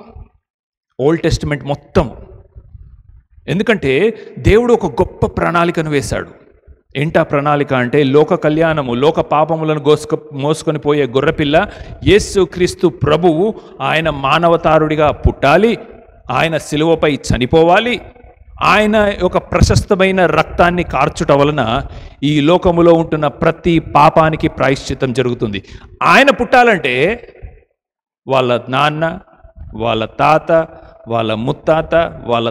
ఓల్డ్ టెస్టిమెంట్ మొత్తం. ఎందుకంటే దేవుడు ఒక గొప్ప ప్రణాళికను వేశాడు. ఏంటా ప్రణాళిక అంటే లోక కళ్యాణము, లోక పాపములను మోసుకొని పోయే గొర్రెపిల్ల యేసుక్రీస్తు ప్రభువు ఆయన మానవతారుడిగా పుట్టాలి, ఆయన శిలువపై చనిపోవాలి, ఆయన ఒక ప్రశస్తమైన రక్తాన్ని కార్చుట వలన ఈ లోకములో ఉంటున్న ప్రతి పాపానికి ప్రాయశ్చిత్తం జరుగుతుంది. ఆయన పుట్టాలంటే వాళ్ళ నాన్న, వాళ్ళ తాత, వాళ్ళ ముత్తాత, వాళ్ళ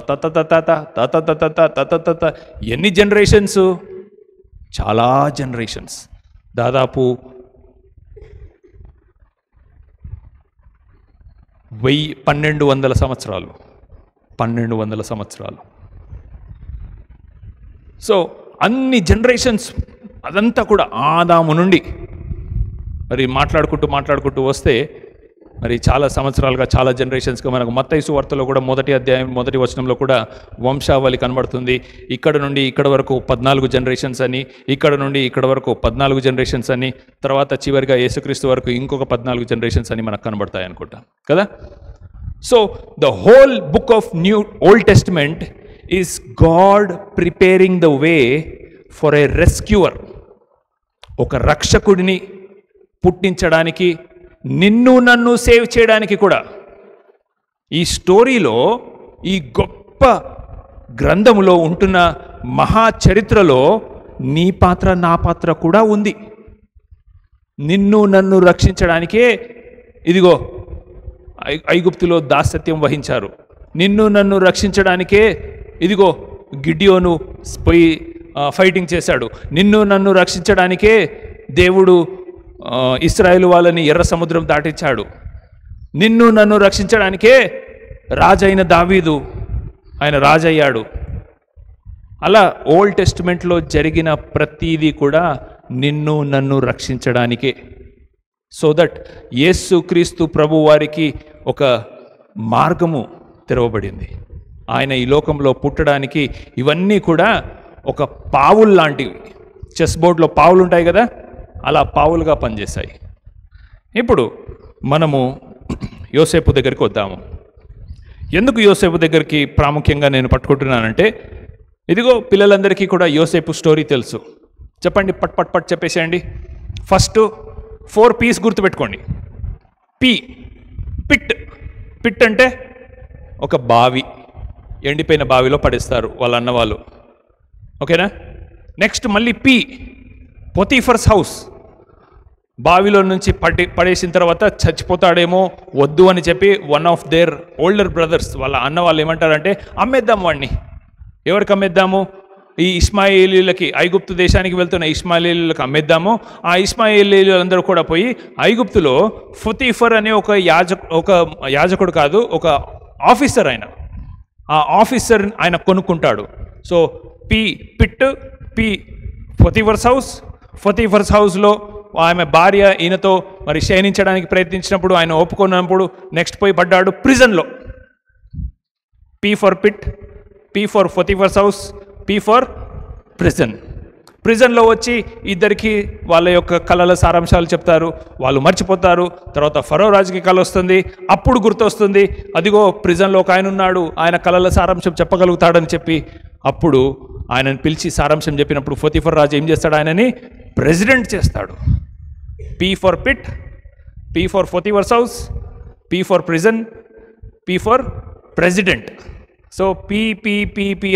తత ఎన్ని జనరేషన్స్, చాలా జనరేషన్స్, దాదాపు 1200 సంవత్సరాలు. సో అన్ని జనరేషన్స్, అదంతా కూడా ఆదాము నుండి మరి మాట్లాడుకుంటూ వస్తే మరి చాలా సంవత్సరాలుగా చాలా జనరేషన్స్గా మనకు మత్తయి సువార్తలో కూడా 1వ అధ్యాయం 1వ వచనంలో కూడా వంశావళి కనబడుతుంది. ఇక్కడ నుండి ఇక్కడ వరకు 14 జనరేషన్స్ అని, ఇక్కడ నుండి ఇక్కడ వరకు 14 జనరేషన్స్ అని, తర్వాత చివరిగా యేసుక్రీస్తు వరకు ఇంకొక 14 జనరేషన్స్ అని మనకు కనబడతాయి అనుకుంటా కదా. So the whole book of old testament is God preparing the way for a రెస్క్యూవర్, ఒక రక్షకుడిని పుట్టించడానికి, నిన్ను నన్ను సేవ్ చేయడానికి కూడా. ఈ స్టోరీలో, ఈ గొప్ప గ్రంథములో ఉంటున్న మహా చరిత్రలో నీ పాత్ర నా పాత్ర కూడా ఉంది. నిన్ను నన్ను రక్షించడానికే ఇదిగో ఐగుప్తులో దాస్యత్వం వహించారు. నిన్ను నన్ను రక్షించడానికే ఇదిగో గిడియోను పోయి ఫైటింగ్ చేశాడు. నిన్ను నన్ను రక్షించడానికే దేవుడు ఇశ్రాయేలు వాళ్ళని ఎర్ర సముద్రం దాటించాడు. నిన్ను నన్ను రక్షించడానికే రాజైన దావీదు ఆయన రాజయ్యాడు. అలా ఓల్డ్ టెస్టిమెంట్లో జరిగిన ప్రతిదీ కూడా నిన్ను నన్ను రక్షించడానికే. సో దట్ యేసుక్రీస్తు ప్రభు వారికి ఒక మార్గము తెరవబడింది. ఆయన ఈ లోకంలో పుట్టడానికి ఇవన్నీ కూడా ఒక పావులు లాంటివి. చెస్ బోర్డ్లో పావులు ఉంటాయి కదా, అలా పావులుగా పనిచేశాయి. ఇప్పుడు మనము యోసేపు దగ్గరికి వద్దాము. ఎందుకు యోసేపు దగ్గరికి ప్రాముఖ్యంగా నేను పట్టుకుంటున్నానంటే, ఇదిగో పిల్లలందరికీ కూడా యోసేపు స్టోరీ తెలుసు. చెప్పండి, పట్ చెప్పేసేయండి. ఫస్ట్ 4 P's గుర్తుపెట్టుకోండి. పిట్ అంటే ఒక బావి, ఎండిపోయిన బావిలో పడేస్తారు వాళ్ళ అన్నవాళ్ళు, ఓకేనా. నెక్స్ట్ మళ్ళీ పొతీఫర్స్ హౌస్, బావిలో నుంచి పడేసిన తర్వాత చచ్చిపోతాడేమో వద్దు అని చెప్పి one of their older brothers వాళ్ళ అన్న వాళ్ళు ఏమంటారంటే, అమ్మేద్దాం వాడిని. ఎవరికి అమ్మేద్దాము? ఈ ఇష్మాయేలీలకి, ఐగుప్తు దేశానికి వెళ్తున్న ఇష్మాయేలీలకు అమ్మేద్దాము. ఆ ఇష్మాయేలీలందరూ కూడా పోయి ఐగుప్తులో పొతీఫర్ అనే ఒక యాజకుడు కాదు, ఒక ఆఫీసర్, ఆ ఆఫీసర్ ఆయన కొనుక్కుంటాడు. సో పిట్ పొతీఫర్స్ హౌస్లో ఆమె భార్య ఈయనతో మరి శయనించడానికి ప్రయత్నించినప్పుడు ఆయన ఒప్పుకున్నప్పుడు నెక్స్ట్ పోయి పడ్డాడు ప్రిజన్లో. P for pit, P for Potiphar's house, P for ప్రిజన్లో వచ్చి ఇద్దరికి వాళ్ళ యొక్క కళల సారాంశాలు చెప్తారు. వాళ్ళు మర్చిపోతారు. తర్వాత ఫరో రాజుకి కళ వస్తుంది. అప్పుడు గుర్తొస్తుంది, అదిగో ప్రిజన్లో ఒక ఆయన ఉన్నాడు, ఆయన కళల సారాంశం చెప్పగలుగుతాడని చెప్పి అప్పుడు ఆయనను పిలిచి సారాంశం చెప్పినప్పుడు పోతీఫర్ రాజు ఏం చేస్తాడు? ఆయనని ప్రెసిడెంట్ చేస్తాడు. P for pit, P for Potiphar's house, P for prison, P for president. So P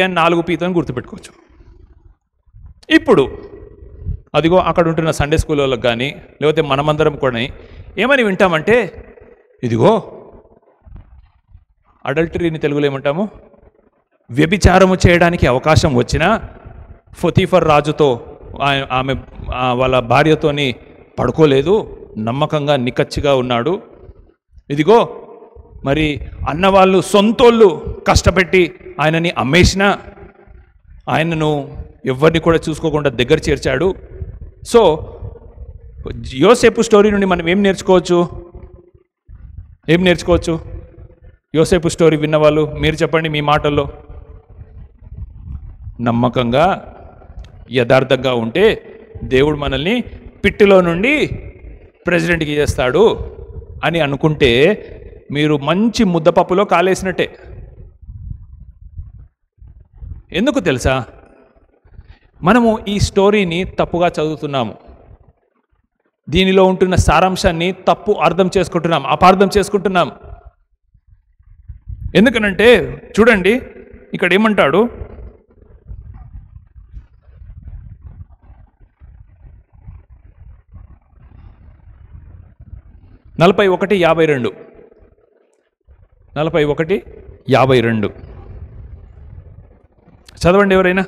అని 4 పీతో గుర్తుపెట్టుకోవచ్చు. ఇప్పుడు అదిగో అక్కడ ఉంటున్న సండే స్కూల్ వాళ్ళకి కానీ లేకపోతే మనమందరం కూడా ఏమని వింటామంటే, ఇదిగో అడల్టరీని తెలుగులో ఏమంటాము? వ్యభిచారము చేయడానికి అవకాశం వచ్చినా పోతీఫర్ రాజుతో ఆమె వాళ్ళ భార్యతోని పడుకోలేదు, నమ్మకంగా నిక్కచ్చిగా ఉన్నాడు. ఇదిగో మరి అన్నవాళ్ళు సొంతోళ్ళు కష్టపెట్టి ఆయనని అమ్మేసినా ఆయనను ఎవరిని కూడా చూసుకోకుండా దగ్గర చేర్చాడు. సో యోసేపు స్టోరీ నుండి మనం ఏం నేర్చుకోవచ్చు? యోసేపు స్టోరీ విన్నవాళ్ళు మీరు చెప్పండి మీ మాటల్లో. నమ్మకంగా యథార్థంగా ఉంటే దేవుడు మనల్ని పిట్టిలో నుండి ప్రెసిడెంట్కి చేస్తాడు అని అనుకుంటే మీరు మంచి ముద్దపప్పులో కాలేసినట్టే. ఎందుకు తెలుసా? మనము ఈ స్టోరీని తప్పుగా చదువుతున్నాము. దీనిలో ఉంటున్న సారాంశాన్ని తప్పు అర్థం చేసుకుంటున్నాం, అపార్థం చేసుకుంటున్నాం. ఎందుకనంటే చూడండి ఇక్కడ ఏమంటాడు, 41:52 చదవండి ఎవరైనా.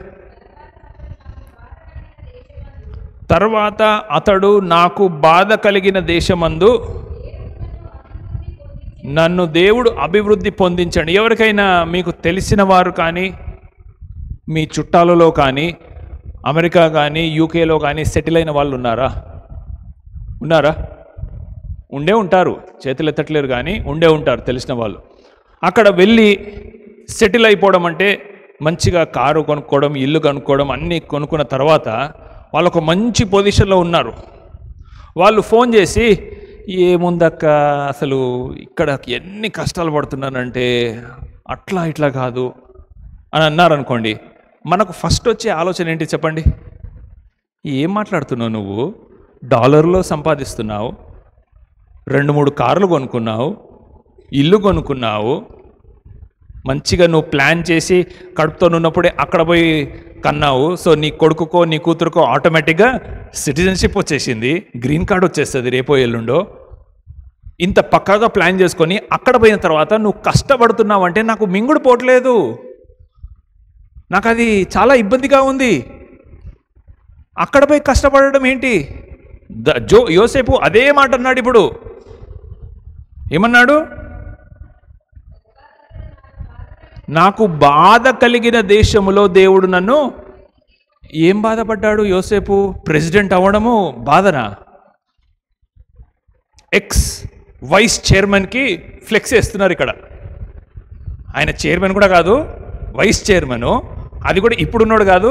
తర్వాత అతడు నాకు బాధ కలిగిన దేశమందు నన్ను దేవుడు అభివృద్ధి పొందించండి. ఎవరికైనా మీకు తెలిసిన వారు కానీ మీ చుట్టాలలో కానీ అమెరికా కానీ యూకేలో కానీ సెటిల్ అయిన వాళ్ళు ఉన్నారా? ఉండే ఉంటారు, చేతులు ఎత్తట్లేరు కానీ ఉండే ఉంటారు తెలిసిన వాళ్ళు. అక్కడ వెళ్ళి సెటిల్ అయిపోవడం అంటే మంచిగా కారు కొనుక్కోవడం, ఇల్లు కొనుక్కోవడం, అన్నీ కొనుక్కున్న తర్వాత వాళ్ళు ఒక మంచి పొజిషన్లో ఉన్నారు. వాళ్ళు ఫోన్ చేసి, ఏముందక్క అసలు ఇక్కడ ఎన్ని కష్టాలు పడుతున్నానంటే అట్లా ఇట్లా కాదు అని అన్నారనుకోండి, మనకు ఫస్ట్ వచ్చే ఆలోచన ఏంటి చెప్పండి? ఏం మాట్లాడుతున్నావు నువ్వు? డాలర్లో సంపాదిస్తున్నావు, 2-3 కార్లు కొనుక్కున్నావు, ఇల్లు కొనుక్కున్నావు, మంచిగా నువ్వు ప్లాన్ చేసి కడుపుతో ఉన్నప్పుడే అక్కడ పోయి కన్నావు. సో నీ కొడుకుకో నీ కూతురుకో ఆటోమేటిక్గా సిటిజన్షిప్ వచ్చేసింది, గ్రీన్ కార్డ్ వచ్చేస్తుంది రేపో ఎల్లుండో. ఇంత పక్కాగా ప్లాన్ చేసుకొని అక్కడ పోయిన తర్వాత నువ్వు కష్టపడుతున్నావు అంటే నాకు మింగుడు పోవట్లేదు, నాకు అది చాలా ఇబ్బందిగా ఉంది. అక్కడ పోయి కష్టపడడం ఏంటి? యోసేపు అదే మాట అన్నాడు. ఇప్పుడు ఏమన్నాడు? నాకు బాధ కలిగిన దేశములో దేవుడు నన్ను. ఏం బాధపడ్డాడు యోసేపు? ప్రెసిడెంట్ అవ్వడము బాధనా? ఎక్స్ వైస్ చైర్మన్కి ఫ్లెక్స్ వేస్తున్నారు ఇక్కడ. ఆయన చైర్మన్ కూడా కాదు, వైస్ చైర్మన్, అది కూడా ఇప్పుడున్నాడు కాదు,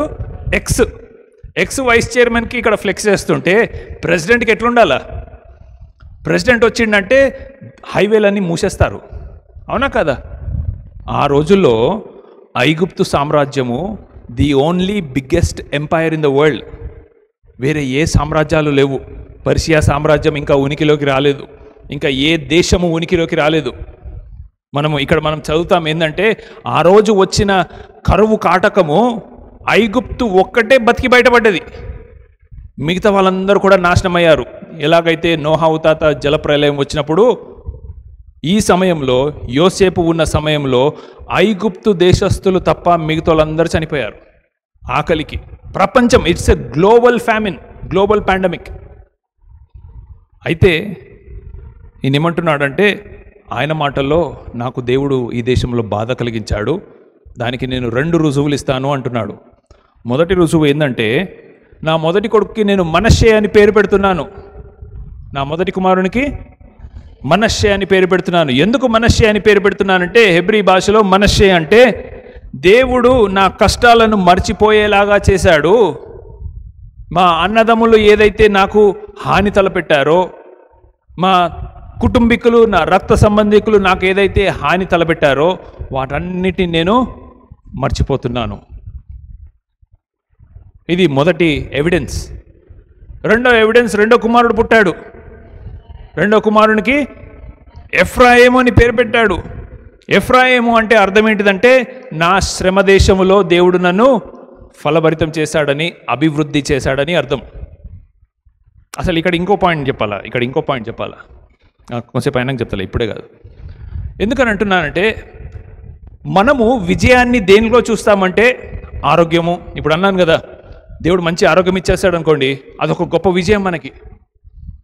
ఎక్స్ వైస్ చైర్మన్కి ఇక్కడ ఫ్లెక్స్ వేస్తుంటే ప్రెసిడెంట్కి ఎట్లుండాలా? ప్రెసిడెంట్ వచ్చిండంటే హైవేలన్నీ మూసేస్తారు, అవునా కదా? ఆ రోజుల్లో ఐగుప్తు సామ్రాజ్యము the only biggest empire in the world. వేరే ఏ సామ్రాజ్యాలు లేవు. పర్షియా సామ్రాజ్యం ఇంకా ఉనికిలోకి రాలేదు, ఇంకా ఏ దేశము ఉనికిలోకి రాలేదు. మనం చదువుతాం ఏంటంటే ఆ రోజు వచ్చిన కరువు కాటకము ఐగుప్తు ఒక్కటే బతికి బయటపడ్డది, మిగతా వాళ్ళందరూ కూడా నాశనం అయ్యారు. ఎలాగైతే నోహు తాత జలప్రలయం వచ్చినప్పుడు ఈ సమయంలో యోసేపు ఉన్న సమయంలో ఐగుప్తు దేశస్థులు తప్ప మిగతా వాళ్ళందరూ చనిపోయారు ఆకలికి. ప్రపంచం, it's a global famine, global pandemic. అయితే ఈయన ఏమంటున్నాడంటే, ఆయన మాటల్లో నాకు దేవుడు ఈ దేశంలో బాధ కలిగించాడు, దానికి నేను 2 రుజువులు ఇస్తాను అంటున్నాడు. మొదటి రుజువు ఏంటంటే, నా మొదటి కొడుకుకి నేను మనష్షే అని పేరు పెడుతున్నాను. నా మొదటి కుమారునికి మనష్షే అని పేరు పెడుతున్నాను. ఎందుకు మనష్షే అని పేరు పెడుతున్నానంటే, హెబ్రీ భాషలో మనష్షే అంటే దేవుడు నా కష్టాలను మర్చిపోయేలాగా చేశాడు. మా అన్నదమ్ములు ఏదైతే నాకు హాని తలపెట్టారో, మా కుటుంబీకులు, నా రక్త సంబంధికులు నాకు ఏదైతే హాని తలపెట్టారో వాటన్నిటిని నేను మర్చిపోతున్నాను. ఇది మొదటి ఎవిడెన్స్. రెండో ఎవిడెన్స్, రెండో కుమారుడు పుట్టాడు. రెండో కుమారునికి ఎఫ్రాయిము అని పేరు పెట్టాడు. ఎఫ్రాయిము అంటే అర్థం ఏంటిదంటే, నా శ్రమ దేశములో దేవుడు నన్ను ఫలభరితం చేశాడని, అభివృద్ధి చేశాడని అర్థం. అసలు ఇక్కడ ఇంకో పాయింట్ చెప్పాలా, కొంచెంసేపు అయినాక చెప్తాలే, ఇప్పుడే కాదు. ఎందుకని అంటున్నానంటే, మనము విజయాన్ని దేనిలో చూస్తామంటే ఆరోగ్యము. ఇప్పుడు అన్నాను కదా, దేవుడు మంచి ఆరోగ్యం ఇచ్చేస్తాడు అనుకోండి, అదొక గొప్ప విజయం మనకి.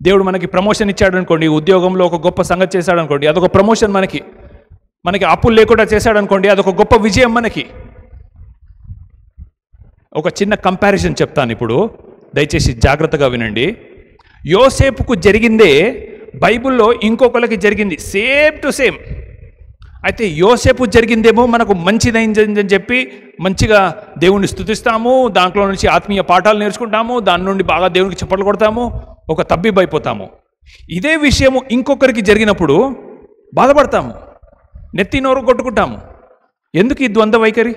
దేవుడు మనకి ప్రమోషన్ ఇచ్చాడు అనుకోండి, ఉద్యోగంలో ఒక గొప్ప సంగతి చేశాడు అనుకోండి, అదొక ప్రమోషన్ మనకి. మనకి అప్పులు లేకుండా చేశాడు అనుకోండి, అదొక గొప్ప విజయం మనకి. ఒక చిన్న కంపారిజన్ చెప్తాను ఇప్పుడు, దయచేసి జాగ్రత్తగా వినండి. యోసేపుకు జరిగిందే బైబిల్లో ఇంకొకరికి జరిగింది, సేమ్ టు సేమ్. అయితే యోసేపు జరిగిందేమో మనకు మంచిదైందని చెప్పి మంచిగా దేవుణ్ణి స్తుతిస్తాము, దాంట్లో నుంచి ఆత్మీయ పాఠాలు నేర్చుకుంటాము, దాని నుండి బాగా దేవునికి చప్పట్లు కొడతాము, ఒక తబ్బిబ్బైపోతాము. ఇదే విషయము ఇంకొకరికి జరిగినప్పుడు బాధపడతాము, నెత్తి నోరు కొట్టుకుంటాము. ఎందుకు ఈ ద్వంద్వ వైఖరి?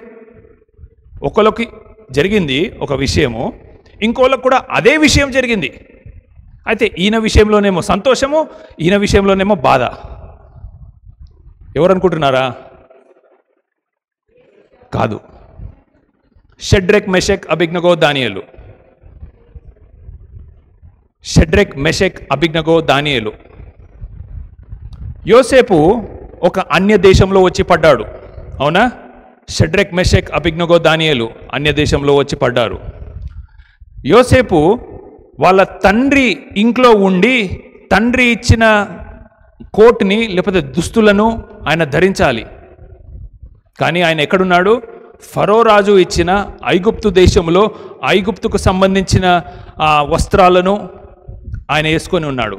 ఒకరికి జరిగింది ఒక విషయము, ఇంకోళ్ళకు కూడా అదే విషయం జరిగింది. అయితే ఈయన విషయంలోనేమో సంతోషము, ఈయన విషయంలోనేమో బాధ. ఎవరనుకుంటున్నారా? కాదు, షడ్రెక్, మెషక్, అబేద్నెగో, దానియేలు. షడ్రెక్, మెషక్, అబేద్నెగో, దానియేలు. యోసేపు ఒక అన్య దేశంలో వచ్చి పడ్డాడు, అవునా? షడ్రెక్, మెషక్, అబేద్నెగో, దానియేలు అన్య దేశంలో వచ్చి పడ్డారు. యోసేపు వాళ్ళ తండ్రి ఇంట్లో ఉండి, తండ్రి ఇచ్చిన కోట్ని లేకపోతే దుస్తులను ఆయన ధరించాలి. కానీ ఆయన ఎక్కడున్నాడు? ఫరో రాజు ఇచ్చిన ఐగుప్తు దేశంలో ఐగుప్తుకు సంబంధించిన వస్త్రాలను ఆయన వేసుకొని ఉన్నాడు.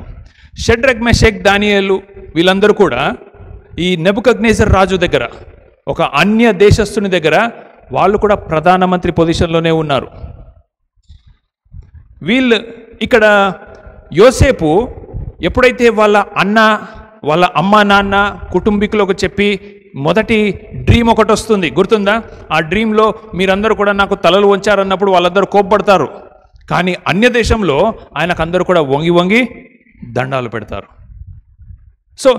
షడ్రెక్, మెషక్, దానియేలు వీళ్ళందరూ కూడా ఈ నెబుకద్నెజర్ రాజు దగ్గర, ఒక అన్య దేశస్థుని దగ్గర వాళ్ళు కూడా ప్రధానమంత్రి పొజిషన్లోనే ఉన్నారు. వీళ్ళు ఇక్కడ యోసేపు ఎప్పుడైతే వాళ్ళ అన్న, వాళ్ళ అమ్మ నాన్న, కుటుంబీకులకు చెప్పి మొదటి డ్రీమ్ ఒకటి వస్తుంది, గుర్తుందా? ఆ డ్రీమ్లో మీరందరూ కూడా నాకు తలలు వంచారన్నప్పుడు వాళ్ళందరూ కోప్పడతారు. కానీ అన్య దేశంలో ఆయనకు అందరూ కూడా వంగి వంగి దండాలు పెడతారు. సో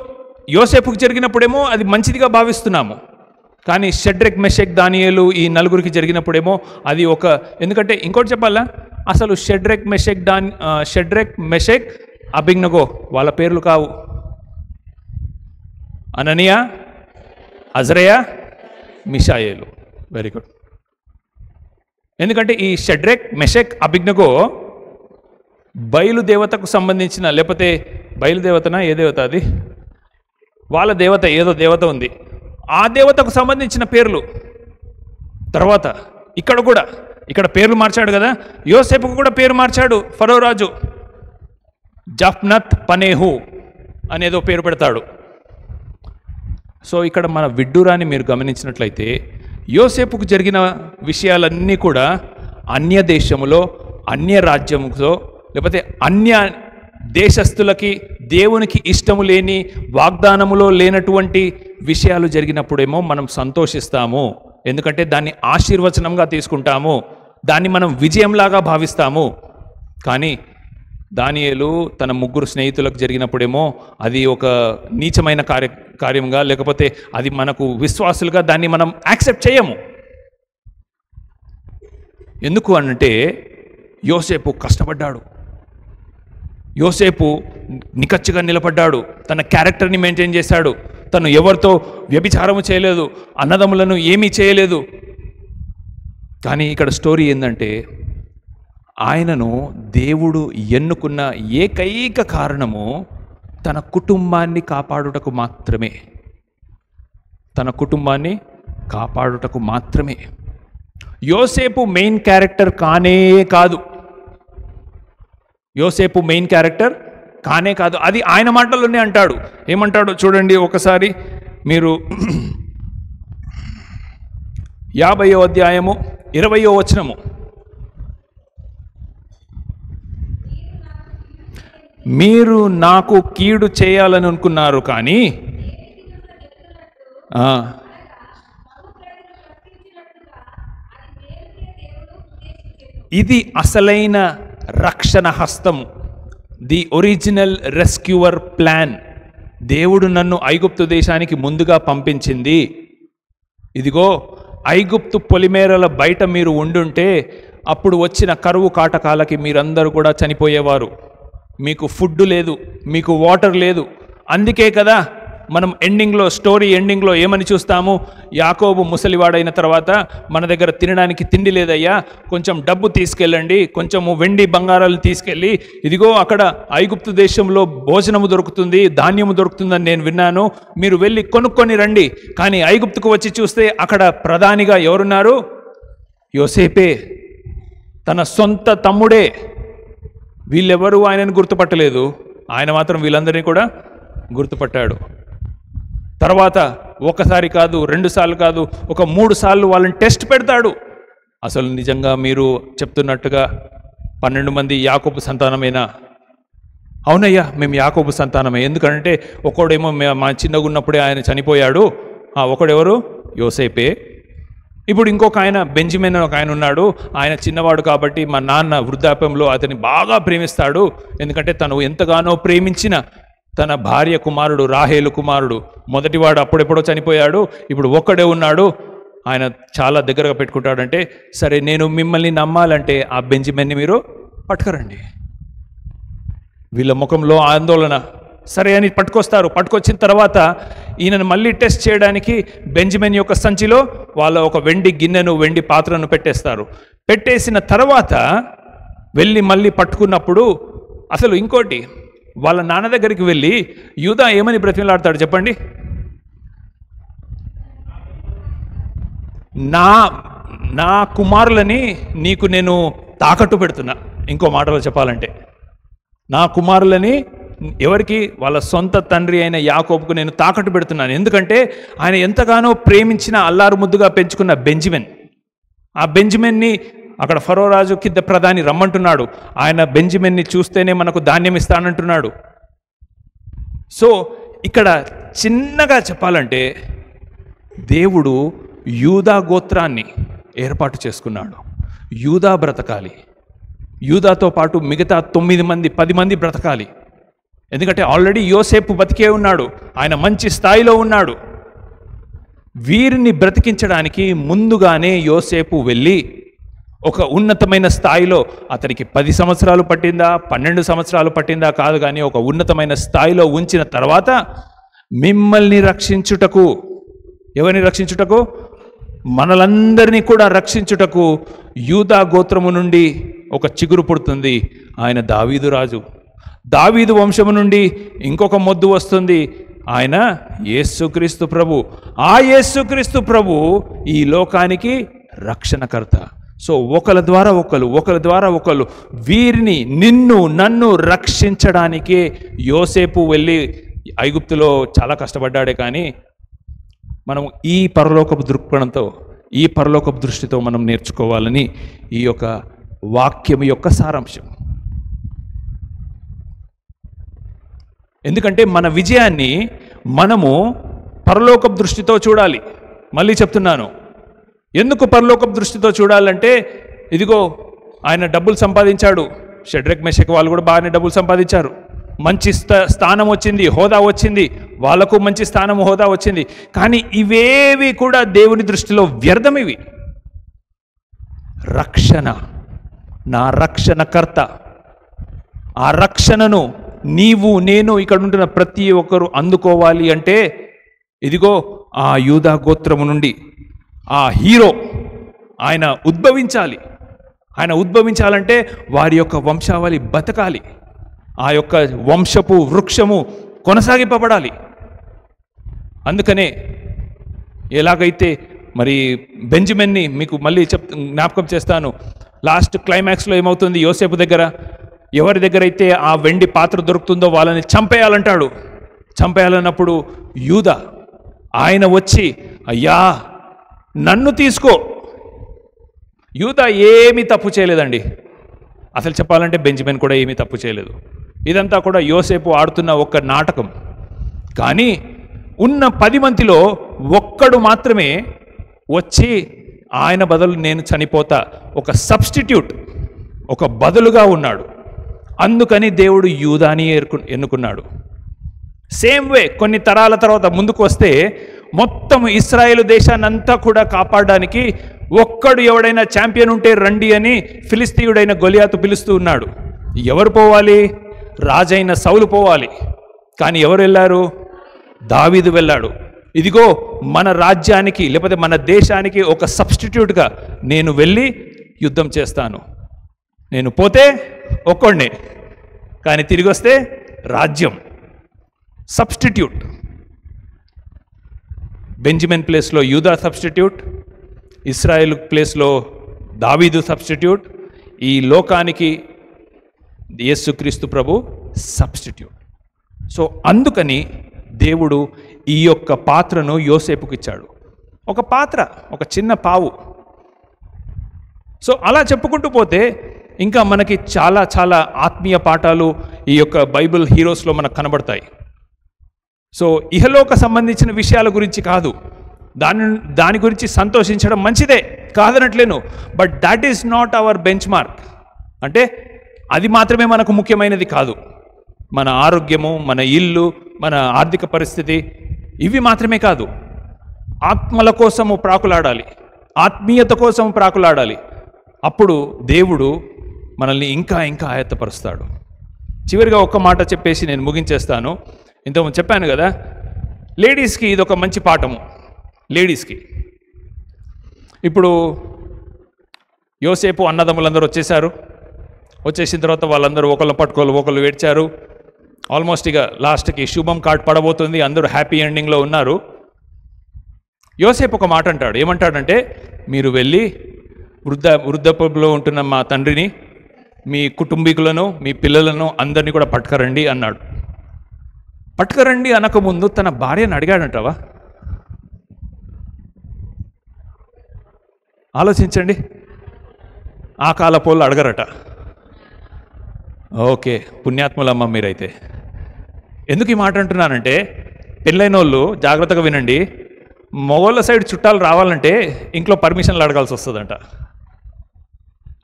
యోసేపుకు జరిగినప్పుడేమో అది మంచిదిగా భావిస్తున్నాము, కానీ షడ్రెక్, మెషక్, దానియేలు ఈ నలుగురికి జరిగినప్పుడేమో అది ఒక, ఎందుకంటే ఇంకోటి చెప్పాలా, అసలు షడ్రెక్, మెషక్, అబేద్నెగో వాళ్ళ పేర్లు కావు. అననీయా, అజరయా, మిషాయేలు. Very good. ఎందుకంటే ఈ షడ్రెక్, మెషక్, అబేద్నెగో బయలుదేవతకు సంబంధించిన, లేకపోతే బయలుదేవతనా, ఏ దేవత అది, వాళ్ళ దేవత, ఏదో దేవత ఉంది, ఆ దేవతకు సంబంధించిన పేర్లు. తర్వాత ఇక్కడ కూడా, ఇక్కడ పేర్లు మార్చాడు కదా, యోసేపుకు కూడా పేరు మార్చాడు ఫరో రాజు. జఫ్నత్ పనేహు అనేదో పేరు పెడతాడు. సో ఇక్కడ మన విడ్డూరాన్ని మీరు గమనించినట్లయితే, యోసేపుకు జరిగిన విషయాలన్నీ కూడా అన్య దేశములో, అన్య రాజ్యములో, లేకపోతే అన్య దేశస్థులకి దేవునికి ఇష్టము లేని, వాగ్దానములో లేనటువంటి విషయాలు జరిగినప్పుడేమో మనం సంతోషిస్తాము, ఎందుకంటే దాన్ని ఆశీర్వచనంగా తీసుకుంటాము, దాన్ని మనం విజయంలాగా భావిస్తాము. కానీ దానియేలు తన ముగ్గురు స్నేహితులకు జరిగినప్పుడేమో అది ఒక నీచమైన కార్యంగా, లేకపోతే అది మనకు విశ్వాసులుగా దాన్ని మనం యాక్సెప్ట్ చేయము. ఎందుకు అంటే యోసేపు కష్టపడ్డాడు, యోసేపు నికచ్చిగా నిలబడ్డాడు, తన క్యారెక్టర్ని మెయింటైన్ చేశాడు, తను ఎవరితో వ్యభిచారము చేయలేదు, అన్నదమ్ములను ఏమీ చేయలేదు. కానీ ఇక్కడ స్టోరీ ఏంటంటే, ఆయనను దేవుడు ఎన్నుకున్న ఏకైక కారణము తన కుటుంబాన్ని కాపాడుటకు మాత్రమే, తన కుటుంబాన్ని కాపాడుటకు మాత్రమే. యోసేపు మెయిన్ క్యారెక్టర్ కానే కాదు, యోసేపు మెయిన్ క్యారెక్టర్ కానే కాదు. అది ఆయన మాటల్లోనే అంటాడు. ఏమంటాడు చూడండి ఒకసారి మీరు, 50వ అధ్యాయము 20వ వచనము. మీరు నాకు కీడు చేయాలని అనుకున్నారు, కానీ ఇది అసలైన రక్షణ హస్తము, ది ఒరిజినల్ రెస్క్యూవర్ ప్లాన్. దేవుడు నన్ను ఐగుప్తు దేశానికి ముందుగా పంపించింది. ఇదిగో ఐగుప్తు పొలిమేరల బయట మీరు ఉండుంటే అప్పుడు వచ్చిన కరువు కాటకాలకి మీరందరూ కూడా చనిపోయేవారు. మీకు ఫుడ్ లేదు, మీకు వాటర్ లేదు. అందుకే కదా మనం స్టోరీ ఎండింగ్లో ఏమని చూస్తాము? యాకోబు ముసలివాడైన తర్వాత మన దగ్గర తినడానికి తిండి లేదయ్యా, కొంచెం డబ్బు తీసుకెళ్ళండి, కొంచెము వెండి బంగారాలు తీసుకెళ్ళి, ఇదిగో అక్కడ ఐగుప్తు దేశంలో భోజనము దొరుకుతుంది, ధాన్యము దొరుకుతుందని నేను విన్నాను, మీరు వెళ్ళి కొనుక్కొని రండి. కానీ ఐగుప్తుకు వచ్చి చూస్తే అక్కడ ప్రధానిగా ఎవరున్నారు? యోసేపే, తన సొంత తమ్ముడే. వీళ్ళెవరూ ఆయనను గుర్తుపట్టలేదు, ఆయన మాత్రం వీళ్ళందరినీ కూడా గుర్తుపట్టాడు. తర్వాత ఒకసారి కాదు, 2 సార్లు కాదు, ఒక 3 సార్లు వాళ్ళని టెస్ట్ పెడతాడు. అసలు నిజంగా మీరు చెప్తున్నట్టుగా 12 మంది యాకోబు సంతానమేనా? అవునయ్యా, మేము యాకోబు సంతానమే. ఎందుకంటే ఒకడేమో మా చిన్నగా ఉన్నప్పుడే ఆయన చనిపోయాడు, ఒకడెవరు? యోసేపే. ఇప్పుడు ఇంకొక ఆయన బెంజమిన్ ఒక ఆయన ఉన్నాడు, ఆయన చిన్నవాడు కాబట్టి మా నాన్న వృద్ధాప్యంలో అతన్ని బాగా ప్రేమిస్తాడు. ఎందుకంటే తను ఎంతగానో ప్రేమించిన తన భార్య కుమారుడు, రాహేలు కుమారుడు, మొదటివాడు అప్పుడెప్పుడో చనిపోయాడు, ఇప్పుడు ఒక్కడే ఉన్నాడు. ఆయన చాలా దగ్గరగా పెట్టుకుంటాడంటే, సరే నేను మిమ్మల్ని నమ్మాలంటే ఆ బెంజమిన్ని మీరు పట్టుకరండి. వీళ్ళ ముఖంలో ఆందోళన. సరే అని పట్టుకొస్తారు. పట్టుకొచ్చిన తర్వాత ఈయనను మళ్ళీ టెస్ట్ చేయడానికి బెంజమిన్ యొక్క సంచిలో వాళ్ళ ఒక వెండి గిన్నెను, వెండి పాత్రను పెట్టేస్తారు. పెట్టేసిన తర్వాత వెళ్ళి మళ్ళీ పట్టుకున్నప్పుడు అసలు ఇంకోటి, వాళ్ళ నాన్న దగ్గరికి వెళ్ళి యూదా ఏమని బ్రతిమలాడతాడు చెప్పండి? నా కుమారులని నీకు నేను తాకట్టు పెడుతున్నా. ఇంకో మాటలో చెప్పాలంటే నా కుమారులని ఎవరికి? వాళ్ళ సొంత తండ్రి అయిన యాకోబుకు నేను తాకట్టు పెడుతున్నాను. ఎందుకంటే ఆయన ఎంతగానో ప్రేమించిన, అల్లారు ముద్దుగా పెంచుకున్న బెంజమిన్. ఆ బెంజమిన్ని అక్కడ ఫరో రాజు కింద ప్రధాని రమ్మంటున్నాడు. ఆయన బెంజమిన్ని చూస్తేనే మనకు ధాన్యం ఇస్తానంటున్నాడు. సో ఇక్కడ చిన్నగా చెప్పాలంటే దేవుడు యూదా గోత్రాన్ని ఏర్పాటు చేసుకున్నాడు. యూదా బ్రతకాలి, యూదాతో పాటు మిగతా 9 మంది 10 మంది బ్రతకాలి. ఎందుకంటే ఆల్రెడీ యోసేపు బతికే ఉన్నాడు, ఆయన మంచి స్థాయిలో ఉన్నాడు. వీరిని బ్రతికించడానికి ముందుగానే యోసేపు వెళ్ళి ఒక ఉన్నతమైన స్థాయిలో, అతనికి 10 సంవత్సరాలు పట్టిందా 12 సంవత్సరాలు పట్టిందా కాదు, కానీ ఒక ఉన్నతమైన స్థాయిలో ఉంచిన తర్వాత మిమ్మల్ని రక్షించుటకు, ఎవరిని రక్షించుటకు? మనలందరినీ కూడా రక్షించుటకు యూదా గోత్రము నుండి ఒక చిగురు పుడుతుంది. ఆయన దావీదు రాజు. దావీదు వంశము నుండి ఇంకొక మొద్దు వస్తుంది, ఆయన యేసుక్రీస్తు ప్రభు. ఆ యేసుక్రీస్తు ప్రభు ఈ లోకానికి రక్షణకర్త. సో ఒకరి ద్వారా ఒకరు వీరిని, నిన్ను నన్ను రక్షించడానికే యోసేపు వెళ్ళి ఐగుప్తులో చాలా కష్టపడ్డాడే. కానీ మనం ఈ పరలోకపు దృక్పథంతో, ఈ పరలోకపు దృష్టితో మనం నేర్చుకోవాలని ఈ యొక్క వాక్యం యొక్క సారాంశం. ఎందుకంటే మన విజయాన్ని మనము పరలోకపు దృష్టితో చూడాలి. మళ్ళీ చెప్తున్నాను, ఎందుకు పరలోకపు దృష్టితో చూడాలంటే, ఇదిగో ఆయన డబ్బులు సంపాదించాడు, షడ్రక్ మెషక్ వాళ్ళు కూడా బాగానే డబ్బులు సంపాదించారు, మంచి స్థానం వచ్చింది, హోదా వచ్చింది, వాళ్ళకు మంచి స్థానం హోదా వచ్చింది. కానీ ఇవేవి కూడా దేవుని దృష్టిలో వ్యర్థం. ఇవి రక్షణ, నా రక్షణకర్త. ఆ రక్షణను నీవు నేను ఇక్కడ ఉంటున్న ప్రతి ఒక్కరు అందుకోవాలి అంటే, ఇదిగో ఆ యూదా గోత్రము నుండి ఆ హీరో ఆయన ఉద్భవించాలి. ఆయన ఉద్భవించాలంటే వారి యొక్క వంశావళి బతకాలి, ఆ యొక్క వంశపు వృక్షము కొనసాగింపబడాలి. అందుకనే ఎలాగైతే మరి బెంజమిన్ని మీకు మళ్ళీ జ్ఞాపకం చేస్తాను. లాస్ట్ క్లైమాక్స్లో ఏమవుతుంది? యోసేపు దగ్గర ఎవరి దగ్గర అయితే ఆ వెండి పాత్ర దొరుకుతుందో వాళ్ళని చంపేయాలంటాడు. చంపేయాలన్నప్పుడు యూదా ఆయన వచ్చి, అయ్యా నన్ను తీసుకో. యూదా ఏమీ తప్పు చేయలేదండి. అసలు చెప్పాలంటే బెంజమిన్ కూడా ఏమీ తప్పు చేయలేదు. ఇదంతా కూడా యోసేపు ఆడుతున్న ఒక నాటకం. కానీ ఉన్న 10 మందిలో ఒక్కడు మాత్రమే వచ్చి ఆయన బదులు నేను చనిపోతా, ఒక సబ్స్టిట్యూట్, ఒక బదులుగా ఉన్నాడు. అందుకని దేవుడు యూదాని ఎన్నుకున్నాడు. సేమ్ వే కొన్ని తరాల తర్వాత ముందుకు వస్తే మొత్తం ఇశ్రాయేలు దేశాన్ని అంతా కూడా కాపాడడానికి ఒక్కడు ఎవడైనా ఛాంపియన్ ఉంటే రండి అని ఫిలిస్తీయుడైన గొలియాతు పిలుస్తూ ఉన్నాడు. ఎవరు పోవాలి? రాజైన సౌలు పోవాలి. కానీ ఎవరు వెళ్ళారు? దావీదు వెళ్ళాడు. ఇదిగో మన రాజ్యానికి లేకపోతే మన దేశానికి ఒక సబ్స్టిట్యూట్గా నేను వెళ్ళి యుద్ధం చేస్తాను. నేను పోతే ఒక్కడినే, కానీ తిరిగి వస్తే రాజ్యం. సబ్స్టిట్యూట్. బెంజమిన్ ప్లేస్లో యూదా సబ్స్టిట్యూట్, ఇస్రాయేల్ ప్లేస్లో దావీదు సబ్స్టిట్యూట్, ఈ లోకానికి యేసుక్రీస్తు ప్రభు సబ్స్టిట్యూట్. సో అందుకని దేవుడు ఈ యొక్క పాత్రను యోసేపుకి ఇచ్చాడు. ఒక పాత్ర, ఒక చిన్న పావు. సో అలా చెప్పుకుంటూ పోతే ఇంకా మనకి చాలా చాలా ఆత్మీయ పాఠాలు ఈ యొక్క బైబిల్ హీరోస్లో మనకు కనబడతాయి. సో ఇహలోక సంబంధించిన విషయాల గురించి కాదు, దాని గురించి సంతోషించడం మంచిదే, కాదనట్లేను. But that is not our benchmark. అంటే అది మాత్రమే మనకు ముఖ్యమైనది కాదు. మన ఆరోగ్యము, మన ఇల్లు, మన ఆర్థిక పరిస్థితి, ఇవి మాత్రమే కాదు. ఆత్మల కోసము ప్రాకులాడాలి, ఆత్మీయత కోసం ప్రాకులాడాలి. అప్పుడు దేవుడు మనల్ని ఇంకా ఇంకా ఆయత్తపరుస్తాడు. చివరిగా ఒక్క మాట చెప్పేసి నేను ముగించేస్తాను. ఇంతకుముందు చెప్పాను కదా, లేడీస్కి ఇది ఒక మంచి పాఠము. లేడీస్కి ఇప్పుడు యోసేపు అన్నదమ్ములందరూ వచ్చేసారు. వచ్చేసిన తర్వాత వాళ్ళందరూ ఒకళ్ళు పట్టుకోలు ఒకళ్ళు ఏడ్చారు. ఆల్మోస్ట్ ఇక లాస్ట్కి శుభం కార్డ్ పడబోతుంది, అందరూ హ్యాపీ ఎండింగ్లో ఉన్నారు. యోసేపు ఒక మాట అంటాడు. ఏమంటాడంటే, మీరు వెళ్ళి వృద్ధాప్యంలో ఉంటున్న మా తండ్రిని, మీ కుటుంబీకులను, మీ పిల్లలను అందరినీ కూడా పట్టుకరండి అన్నాడు. పట్టుకరండి అనకముందు తన భార్యను అడిగాడంటావా? ఆలోచించండి. ఆ కాలపోళ్ళు అడగరట. ఓకే, పుణ్యాత్ములమ్మ మీరైతే. ఎందుకు ఈ మాట అంటున్నానంటే, పెళ్ళైన వాళ్ళు జాగ్రత్తగా వినండి. మగోళ్ళ సైడ్ చుట్టాలు రావాలంటే ఇంట్లో పర్మిషన్లు అడగాల్సి వస్తుందంట.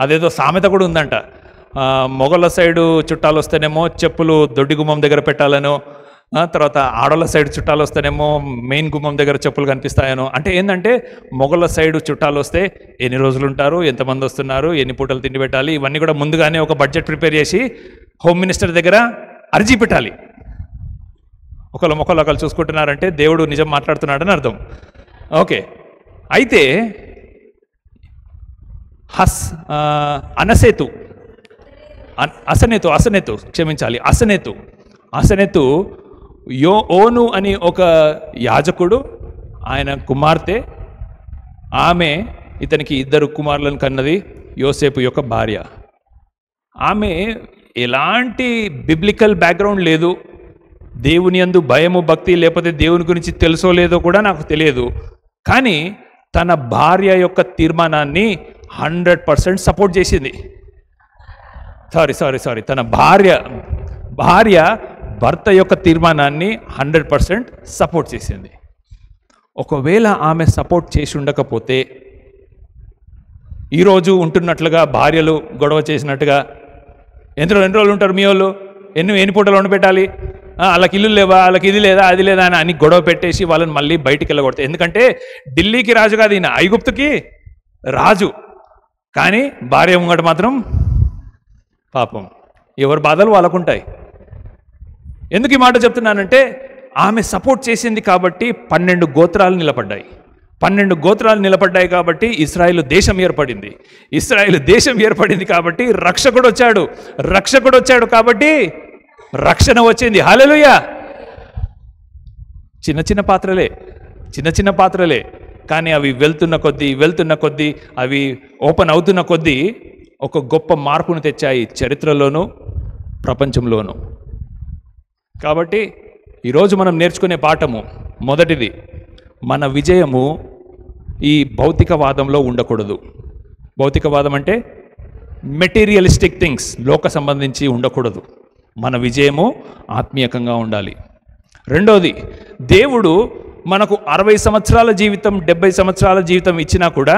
అదేదో సామెత కూడా ఉందంట. మొగోళ్ళ సైడు చుట్టాలు వస్తేనేమో చెప్పులు దొడ్డి గుమ్మం దగ్గర పెట్టాలనో, తర్వాత ఆడోళ్ళ సైడ్ చుట్టాలు వస్తేనేమో మెయిన్ గుమ్మం దగ్గర చెప్పులు కనిపిస్తాయనో. అంటే ఏంటంటే మొగోళ్ళ సైడు చుట్టాలు వస్తే ఎన్ని రోజులు ఉంటారు, ఎంతమంది వస్తున్నారు, ఎన్ని పూటలు తిండి పెట్టాలి, ఇవన్నీ కూడా ముందుగానే ఒక బడ్జెట్ ప్రిపేర్ చేసి హోమ్ మినిస్టర్ దగ్గర అర్జీ పెట్టాలి. ఒకళ్ళు చూసుకుంటున్నారంటే దేవుడు నిజం మాట్లాడుతున్నాడని అర్థం. ఓకే, అయితే అసనేతు ఓను అని ఒక యాజకుడు, ఆయన కుమార్తె, ఆమె ఇతనికి 2 కుమారులను కన్నది, యోసేపు యొక్క భార్య. ఆమె ఎలాంటి బిబ్లికల్ బ్యాక్గ్రౌండ్ లేదు, దేవుని యందు భయము భక్తి లేకపోతే దేవుని గురించి తెలుసో లేదో కూడా నాకు తెలియదు. కానీ తన భార్య యొక్క తీర్మానాన్ని 100% సపోర్ట్ చేసింది. సారీ తన భార్య భర్త యొక్క తీర్మానాన్ని 100% సపోర్ట్ చేసింది. ఒకవేళ ఆమె సపోర్ట్ చేసి ఉండకపోతే ఈరోజు ఉంటున్నట్లుగా భార్యలు గొడవ చేసినట్టుగా, ఎన్ని రోజులు ఉంటారు మీ వాళ్ళు, ఎన్ని పూటలు వండి పెట్టాలి, వాళ్ళకి ఇల్లు లేవా, వాళ్ళకి ఇది లేదా అది లేదా అని గొడవ పెట్టేసి వాళ్ళని మళ్ళీ బయటికి వెళ్ళగొడతాయి. ఎందుకంటే ఢిల్లీకి రాజు కాదు ఈయన, ఐగుప్తుకి రాజు. కానీ భార్య ముంగట మాత్రం పాపం ఎవరి బాధలు వాళ్ళకుంటాయి. ఎందుకు ఈ మాట చెప్తున్నానంటే, ఆమె సపోర్ట్ చేసింది కాబట్టి 12 గోత్రాలు నిలబడ్డాయి. 12 గోత్రాలు నిలబడ్డాయి కాబట్టి ఇశ్రాయేలు దేశం ఏర్పడింది. ఇశ్రాయేలు దేశం ఏర్పడింది కాబట్టి రక్షకుడు వచ్చాడు కాబట్టి రక్షణ వచ్చింది. హల్లెలూయా. చిన్న పాత్రలే కానీ అవి వెళ్తున్న కొద్దీ అవి ఓపెన్ అవుతున్న కొద్దీ ఒక గొప్ప మార్పును తెచ్చాయి చరిత్రలోనూ ప్రపంచంలోనూ. కాబట్టి ఈరోజు మనం నేర్చుకునే పాఠము మొదటిది, మన విజయము ఈ భౌతికవాదంలో ఉండకూడదు. భౌతికవాదం అంటే మెటీరియలిస్టిక్ థింగ్స్, లోక సంబంధించి ఉండకూడదు. మన విజయము ఆత్మీయంగా ఉండాలి. రెండోది, దేవుడు మనకు 60 సంవత్సరాల జీవితం 70 సంవత్సరాల జీవితం ఇచ్చినా కూడా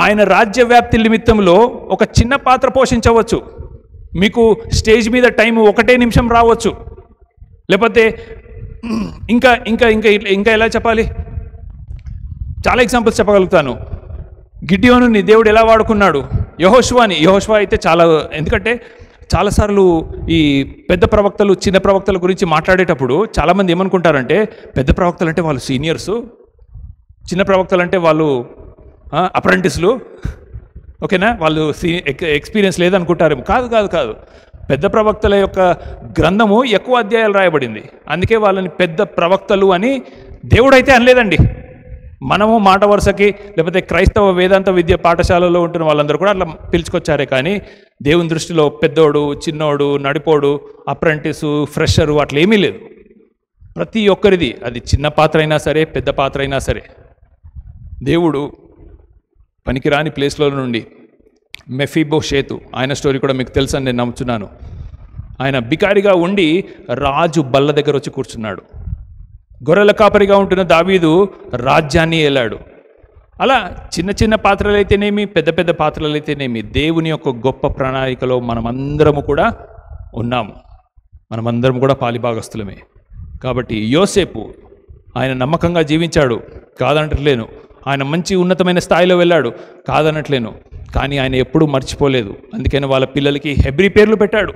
ఆయన రాజ్య వ్యాప్తి నిమిత్తంలో ఒక చిన్న పాత్ర పోషించవచ్చు. మీకు స్టేజ్ మీద టైం 1 నిమిషం రావచ్చు, లేకపోతే ఇంకా ఇంకా ఇంకా ఇంకా ఎలా చెప్పాలి, చాలా ఎగ్జాంపుల్స్ చెప్పగలుగుతాను. గిడియోనుని దేవుడు ఎలా వాడుకున్నాడు, యెహోషువ అయితే చాలా, ఎందుకంటే చాలాసార్లు ఈ పెద్ద ప్రవక్తలు చిన్న ప్రవక్తల గురించి మాట్లాడేటప్పుడు చాలామంది ఏమనుకుంటారంటే పెద్ద ప్రవక్తలు అంటే వాళ్ళు సీనియర్సు, చిన్న ప్రవక్తలు అంటే వాళ్ళు అప్రెంటిస్లు, ఓకేనా, వాళ్ళు ఎక్స్పీరియన్స్ లేదనుకుంటారేమో. కాదు కాదు కాదు, పెద్ద ప్రవక్తల యొక్క గ్రంథము ఎక్కువ అధ్యాయాలు రాయబడింది, అందుకే వాళ్ళని పెద్ద ప్రవక్తలు అని దేవుడైతే అనలేదండి. మనము మాట వరుసకి లేకపోతే క్రైస్తవ వేదాంత విద్య పాఠశాలలో ఉంటున్న వాళ్ళందరూ కూడా అట్లా పిలుచుకొచ్చారే, కానీ దేవుని దృష్టిలో పెద్దోడు, చిన్నోడు, నడిపోడు, అప్రెంటిసు, ఫ్రెషరు అట్లా ఏమీ లేదు. ప్రతి ఒక్కరిది, అది చిన్న పాత్ర అయినా సరే పెద్ద పాత్ర అయినా సరే, దేవుడు పనికిరాని ప్లేస్లో నుండి మెఫీబోషేతు, ఆయన స్టోరీ కూడా మీకు తెలుసని నేను నమ్ముతున్నాను. ఆయన బికారిగా ఉండి రాజు బల్ల దగ్గర వచ్చి కూర్చున్నాడు. గొర్రెల కాపరిగా ఉంటున్న దావీదు రాజ్యాన్ని ఏలాడు. అలా చిన్న చిన్న పాత్రలు అయితేనేమి, పెద్ద పెద్ద పాత్రలు అయితేనేమి, దేవుని యొక్క గొప్ప ప్రణాళికలో మనమందరము కూడా ఉన్నాము, మనమందరం కూడా పాలిభాగస్తులమే. కాబట్టి యోసేపు ఆయన నమ్మకంగా జీవించాడు, కాదనట్లేను. ఆయన మంచి ఉన్నతమైన స్థాయిలో వెళ్ళాడు, కాదనట్లేను. కానీ ఆయన ఎప్పుడూ మర్చిపోలేదు. అందుకని వాళ్ళ పిల్లలకి హెబ్రీ పేర్లు పెట్టాడు.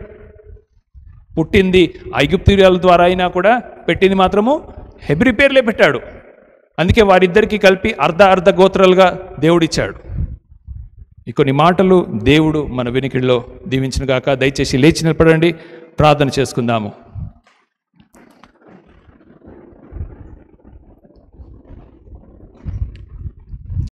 పుట్టింది ఐగుప్తీయుల ద్వారా అయినా కూడా పెట్టింది మాత్రము హెబ్రీ పేర్లే పెట్టాడు. అందుకే వారిద్దరికీ కలిపి అర్ధ గోత్రాలుగా దేవుడిచ్చాడు. ఈ కొన్ని మాటలు దేవుడు మన వినికిడిలో దీవించిన గాక. దయచేసి లేచి నిలబడండి, ప్రార్థన చేసుకుందాము.